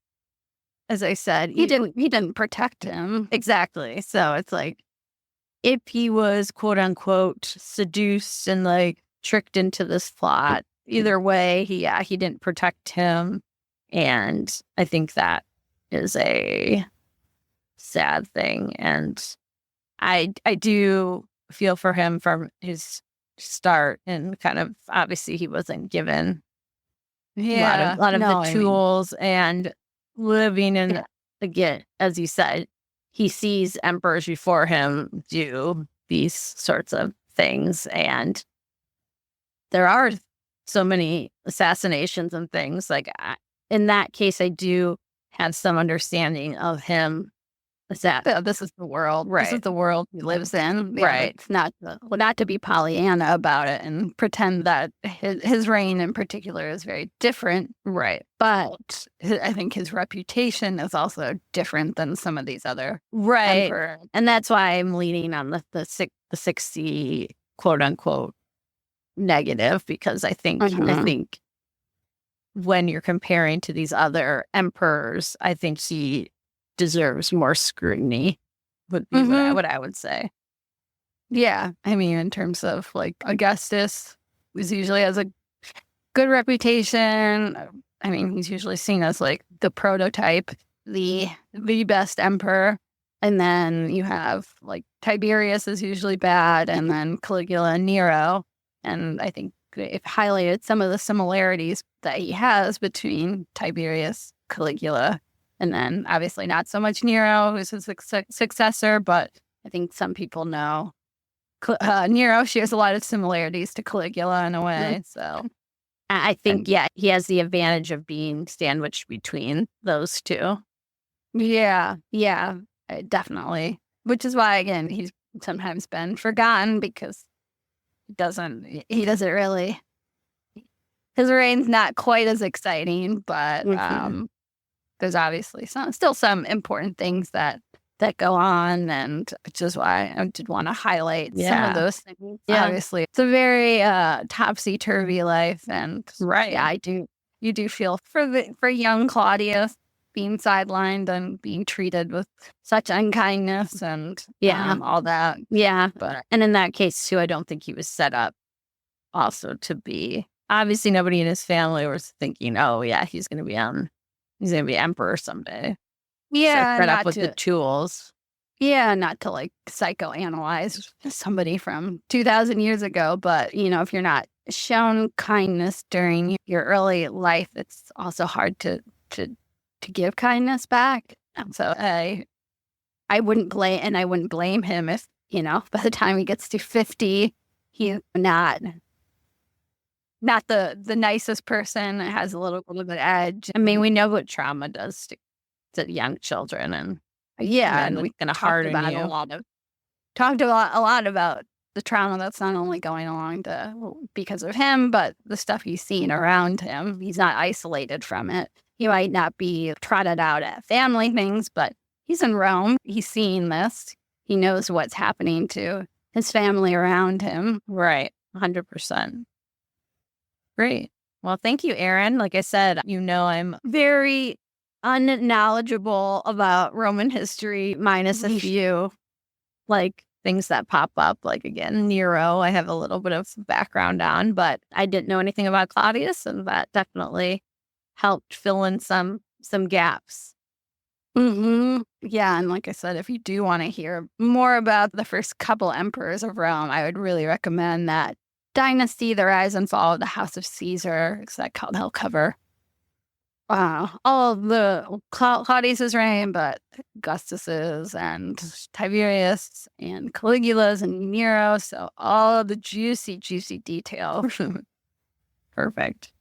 [SPEAKER 1] as I said,
[SPEAKER 2] He didn't protect him.
[SPEAKER 1] exactly. So it's like, if he was quote unquote seduced and like tricked into this plot, either way, he didn't protect him. And I think that is a sad thing. And I do feel for him from his start, and kind of obviously he wasn't given
[SPEAKER 2] Yeah.
[SPEAKER 1] a lot of
[SPEAKER 2] No,
[SPEAKER 1] the
[SPEAKER 2] I mean,
[SPEAKER 1] tools and living in, again, as you said, he sees emperors before him do these sorts of things. And there are so many assassinations and things. Like in that case, I do have some understanding of him.
[SPEAKER 2] this is the world.
[SPEAKER 1] Right.
[SPEAKER 2] This is the world he lives in. Yeah,
[SPEAKER 1] Right.
[SPEAKER 2] it's not to be Pollyanna about it and pretend that his reign in particular is very different.
[SPEAKER 1] Right.
[SPEAKER 2] But I think his reputation is also different than some of these other
[SPEAKER 1] Right.
[SPEAKER 2] emperors.
[SPEAKER 1] And that's why I'm leaning on the 60 quote unquote negative, because I think when you're comparing to these other emperors, I think he deserves more scrutiny, would be what I would say.
[SPEAKER 2] Yeah. I mean, in terms of like Augustus was usually has a good reputation. I mean, he's usually seen as like the prototype, the best emperor. And then you have like Tiberius is usually bad, and then Caligula and Nero. And I think it highlighted some of the similarities that he has between Tiberius, Caligula, and then obviously not so much Nero, who's his successor, but I think some people know Nero shares a lot of similarities to Caligula in a way. So
[SPEAKER 1] I think, he has the advantage of being sandwiched between those two.
[SPEAKER 2] Yeah, definitely. Which is why, again, he's sometimes been forgotten because he doesn't really, his reign's not quite as exciting, but there's obviously still some important things that go on, and which is why I did want to highlight some of those things.
[SPEAKER 1] Yeah.
[SPEAKER 2] Obviously, it's a very topsy-turvy life, and yeah, you do feel for young Claudius being sidelined and being treated with such unkindness and all that.
[SPEAKER 1] Yeah.
[SPEAKER 2] But
[SPEAKER 1] And in that case too, I don't think he was set up also to be, obviously nobody in his family was thinking, oh yeah, he's going to be emperor someday.
[SPEAKER 2] yeah,
[SPEAKER 1] So set up with the tools.
[SPEAKER 2] Yeah, not to like psychoanalyze somebody from 2,000 years ago, but if you're not shown kindness during your early life, it's also hard to give kindness back. So I wouldn't blame him if by the time he gets to 50, he's not the nicest person. It has a little bit of an edge.
[SPEAKER 1] I mean, we know what trauma does to young children, and
[SPEAKER 2] and we
[SPEAKER 1] going to harden you.
[SPEAKER 2] Talked a lot about the trauma that's not only going along because of him, but the stuff he's seen around him. He's not isolated from it. He might not be trotted out at family things, but he's in Rome. He's seeing this. He knows what's happening to his family around him.
[SPEAKER 1] Right. 100%. Great. Well, thank you, Erin. Like I said, I'm very unknowledgeable about Roman history, minus a few things that pop up. Like again, Nero, I have a little bit of background on, but I didn't know anything about Claudius, and that definitely helped fill in some gaps.
[SPEAKER 2] Yeah, and like I said, if you do want to hear more about the first couple emperors of Rome, I would really recommend that Dynasty, The Rise and Fall of the House of Caesar, because that will cover all of the Claudius's reign, but Augustus's and Tiberius and Caligula's and Nero. So all of the juicy, juicy details.
[SPEAKER 1] Perfect.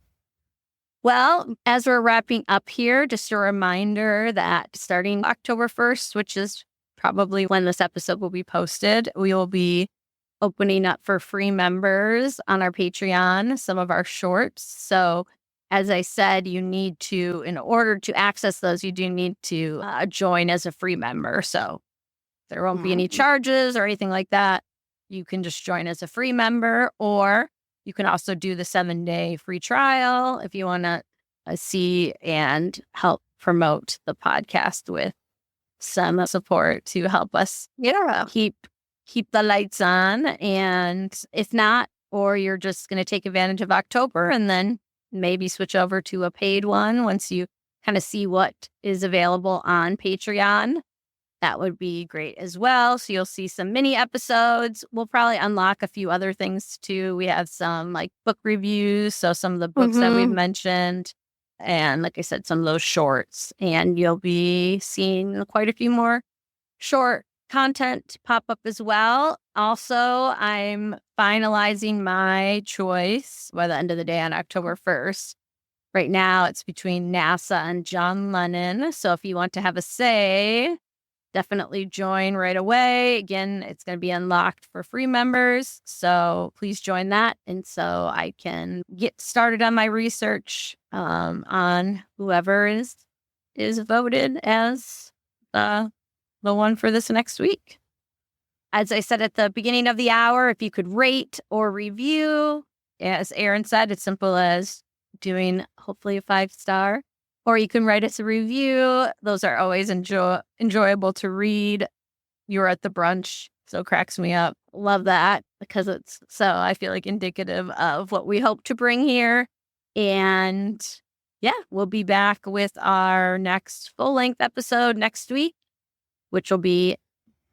[SPEAKER 1] Well, as we're wrapping up here, just a reminder that starting October 1st, which is probably when this episode will be posted, we will be opening up for free members on our Patreon some of our shorts. So as I said, you need to, in order to access those, you do need to join as a free member. So there won't be any charges or anything like that. You can just join as a free member, or you can also do the 7-day free trial if you want to see and help promote the podcast with some support to help us keep the lights on. And if not, or you're just going to take advantage of October and then maybe switch over to a paid one once you kind of see what is available on Patreon, that would be great as well. So you'll see some mini episodes. We'll probably unlock a few other things too. We have some like book reviews. So some of the books that we've mentioned. And like I said, some of those shorts. And you'll be seeing quite a few more short content pop up as well. Also, I'm finalizing my choice by the end of the day on October 1st. Right now, it's between NASA and John Lennon. So if you want to have a say, definitely join right away. Again, it's going to be unlocked for free members. So please join that. And so I can get started on my research on whoever is voted as the one for this next week. As I said at the beginning of the hour, if you could rate or review, as Aaron said, it's simple as doing hopefully a 5-star. Or you can write us a review. Those are always enjoyable to read. You were at the brunch, so it cracks me up. Love that because it's so, I feel like, indicative of what we hope to bring here. And yeah, we'll be back with our next full-length episode next week, which will be,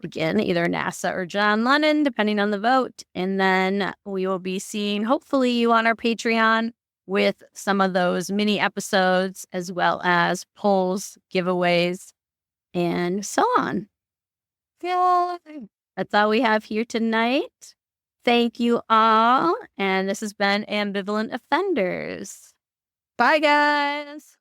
[SPEAKER 1] again, either NASA or John Lennon, depending on the vote. And then we will be seeing, hopefully, you on our Patreon with some of those mini episodes, as well as polls, giveaways, and so on. Yeah, that's all we have here tonight. Thank you all. And this has been Ambivalent Offenders. Bye, guys.